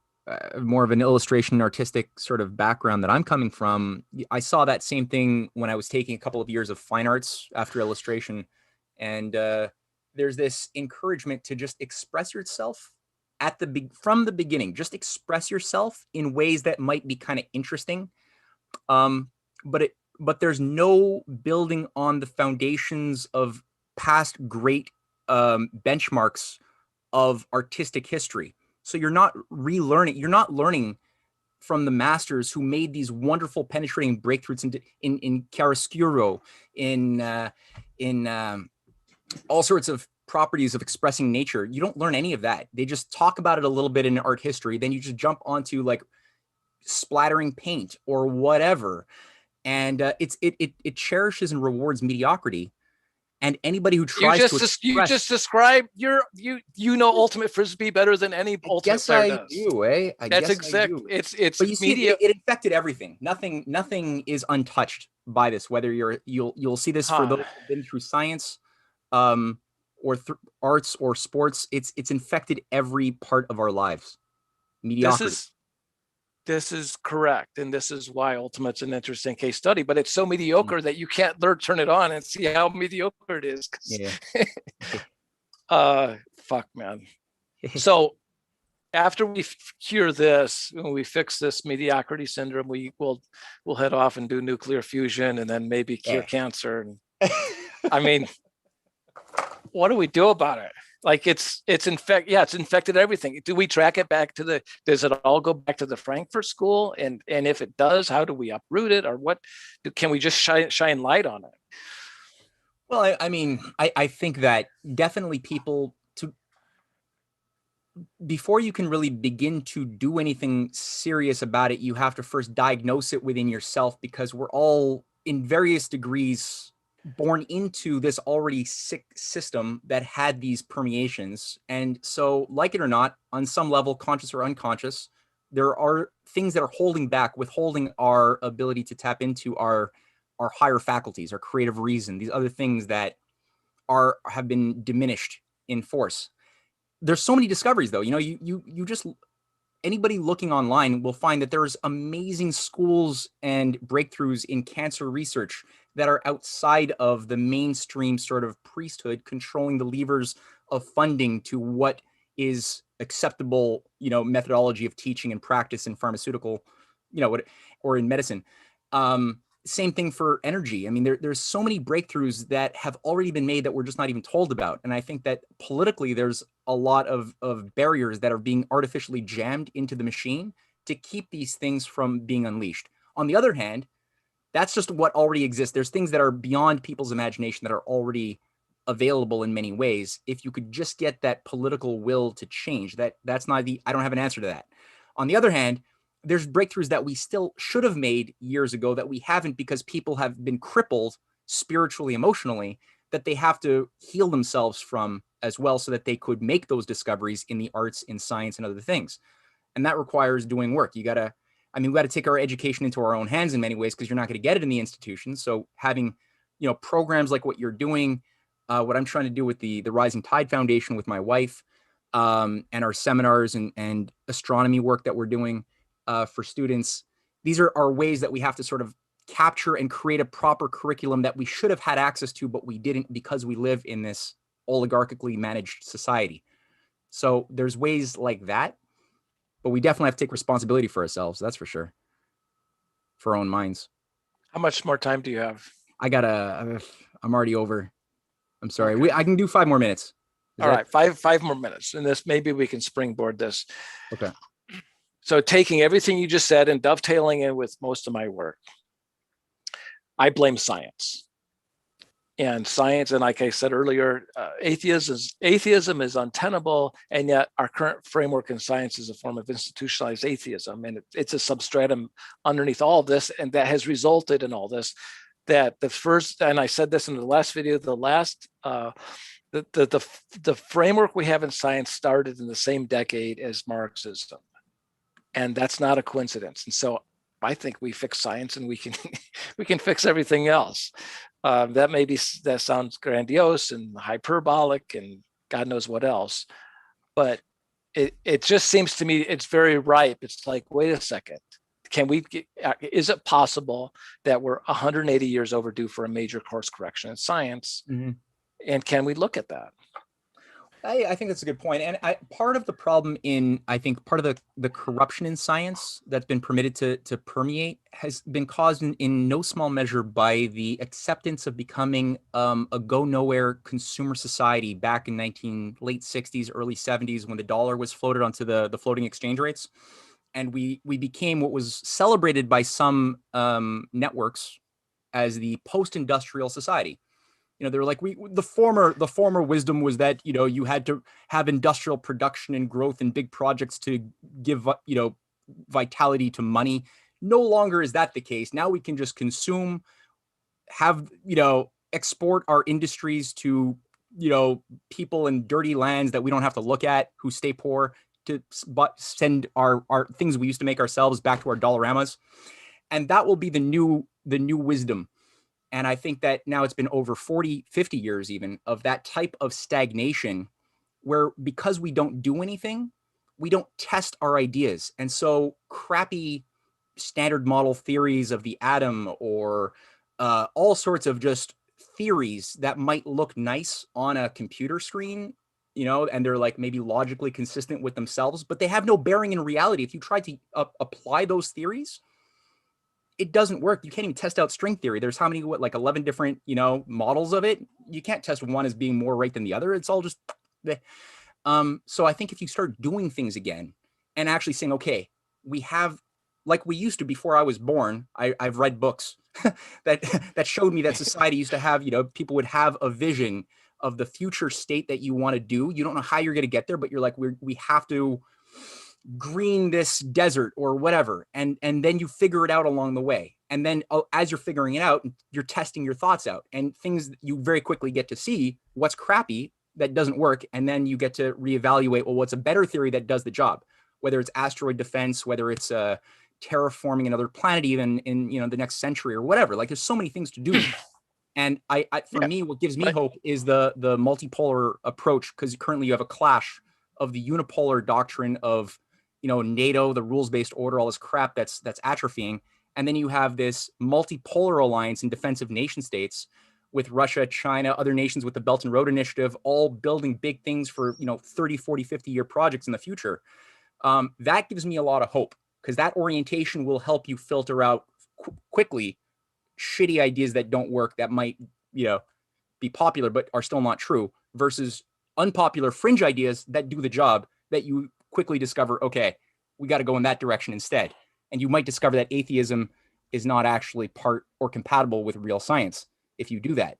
more of an illustration, artistic sort of background that I'm coming from. I saw that same thing when I was taking a couple of years of fine arts after illustration, and there's this encouragement to just express yourself from the beginning. Just express yourself in ways that might be kind of interesting, but there's no building on the foundations of past great benchmarks of artistic history. So you're not relearning, you're not learning from the masters who made these wonderful penetrating breakthroughs in chiaroscuro, in all sorts of properties of expressing nature. You don't learn any of that. They just talk about it a little bit in art history. Then you just jump onto like splattering paint or whatever. And it cherishes and rewards mediocrity. And anybody who tries to express, you just described you know ultimate frisbee better than any ultimate player does. Do, eh? That's exactly. It's but you see, media. It infected everything. Nothing is untouched by this. Whether you'll see this for those who've been through science, or arts or sports. It's infected every part of our lives. Mediocrity. This is correct, and this is why Ultimate's an interesting case study. But it's so mediocre that you can't turn it on and see how mediocre it is. Yeah. Fuck, man. So after we cure this, when we fix this mediocrity syndrome, we'll head off and do nuclear fusion, and then maybe cure cancer. And I mean, what do we do about it? Like it's infected everything. Do we track it back to does it all go back to the Frankfurt School? And if it does, how do we uproot it, or what? Can we just shine light on it? Well, I think that definitely people before you can really begin to do anything serious about it, you have to first diagnose it within yourself, because we're all in various degrees born into this already sick system that had these permeations. And so, like it or not, on some level, conscious or unconscious, there are things that are withholding our ability to tap into our higher faculties, our creative reason, these other things that have been diminished in force. There's so many discoveries, though. You just, anybody looking online will find that there's amazing schools and breakthroughs in cancer research that are outside of the mainstream sort of priesthood controlling the levers of funding to what is acceptable, methodology of teaching and practice in pharmaceutical, or in medicine. Same thing for energy. I mean, there's so many breakthroughs that have already been made that we're just not even told about. And I think that politically, there's a lot of barriers that are being artificially jammed into the machine to keep these things from being unleashed. On the other hand, that's just what already exists. There's things that are beyond people's imagination that are already available in many ways. If you could just get that political will to change, that's not I don't have an answer to that. On the other hand, there's breakthroughs that we still should have made years ago that we haven't, because people have been crippled spiritually, emotionally, that they have to heal themselves from as well, so that they could make those discoveries in the arts, in science, and other things. And that requires doing work. We got to take our education into our own hands in many ways, because you're not going to get it in the institutions. So having, programs like what you're doing, what I'm trying to do with the Rising Tide Foundation with my wife, and our seminars and astronomy work that we're doing for students, these are ways that we have to sort of capture and create a proper curriculum that we should have had access to, but we didn't, because we live in this oligarchically managed society. So there's ways like that. But we definitely have to take responsibility for ourselves. That's for sure. For our own minds. How much more time do you have? I'm already over. I'm sorry. Okay. I can do 5 more minutes. All right. Five more minutes. And maybe we can springboard this. Okay. So taking everything you just said and dovetailing in with most of my work, I blame science. And science, and like I said earlier, atheism is untenable, and yet our current framework in science is a form of institutionalized atheism, and it's a substratum underneath all of this, and that has resulted in all this. That the first, and I said this in the last video, the framework we have in science started in the same decade as Marxism, and that's not a coincidence. And so I think we fix science, and we can fix everything else. That sounds grandiose and hyperbolic and God knows what else, but it just seems to me it's very ripe. It's like, wait a second, is it possible that we're 180 years overdue for a major course correction in science? Mm-hmm. And can we look at that? I think that's a good point. And part of the problem part of the corruption in science that's been permitted to permeate has been caused in no small measure by the acceptance of becoming a go-nowhere consumer society back in late 60s, early 70s, when the dollar was floated onto the floating exchange rates. And we became what was celebrated by some networks as the post-industrial society. They were like, the former wisdom was that, you had to have industrial production and growth and big projects to give, vitality to money. No longer is that the case. Now we can just consume, have, export our industries to, people in dirty lands that we don't have to look at, who stay poor, to send our things we used to make ourselves back to our dollaramas. And that will be the new wisdom. And I think that now it's been over 40, 50 years even of that type of stagnation, where because we don't do anything, we don't test our ideas. And so crappy standard model theories of the atom, or all sorts of just theories that might look nice on a computer screen, and they're like maybe logically consistent with themselves, but they have no bearing in reality. If you try to apply those theories, it doesn't work. You can't even test out string theory. There's how many, 11 different, models of it. You can't test one as being more right than the other. It's all just, so I think if you start doing things again and actually saying, okay, we have, like we used to before I was born, I've read books that showed me that society used to have, people would have a vision of the future state that you want to do. You don't know how you're going to get there, but you're like, we have to green this desert or whatever. And then you figure it out along the way. And then as you're figuring it out, you're testing your thoughts out, and things you very quickly get to see what's crappy that doesn't work. And then you get to reevaluate, well, what's a better theory that does the job, whether it's asteroid defense, whether it's terraforming another planet, even in, the next century or whatever. Like there's so many things to do. And for me, what gives me hope is the multipolar approach, because currently you have a clash of the unipolar doctrine of, NATO, the rules-based order, all this crap that's atrophying. And then you have this multipolar alliance in defensive nation states with Russia, China, other nations with the Belt and Road Initiative, all building big things for, 30, 40, 50-year projects in the future. That gives me a lot of hope, because that orientation will help you filter out quickly shitty ideas that don't work, that might, be popular but are still not true, versus unpopular fringe ideas that do the job, that you quickly discover, okay, we got to go in that direction instead. And you might discover that atheism is not actually part or compatible with real science if you do that.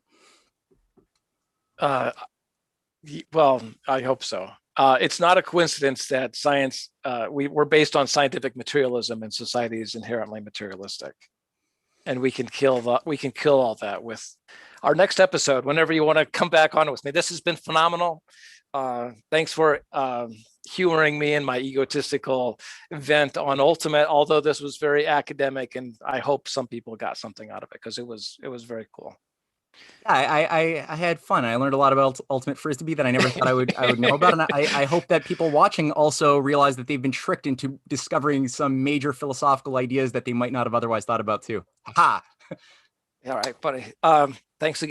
Well, I hope so. It's not a coincidence that science, we're based on scientific materialism, and society is inherently materialistic. And we can kill all that with our next episode, whenever you want to come back on with me. This has been phenomenal. Thanks for humoring me in my egotistical vent on Ultimate, although this was very academic, and I hope some people got something out of it, because it was very cool. Yeah, I had fun. I learned a lot about Ultimate Frisbee that I never thought I would know about. And I hope that people watching also realize that they've been tricked into discovering some major philosophical ideas that they might not have otherwise thought about too. Ha! All right, buddy. Thanks again.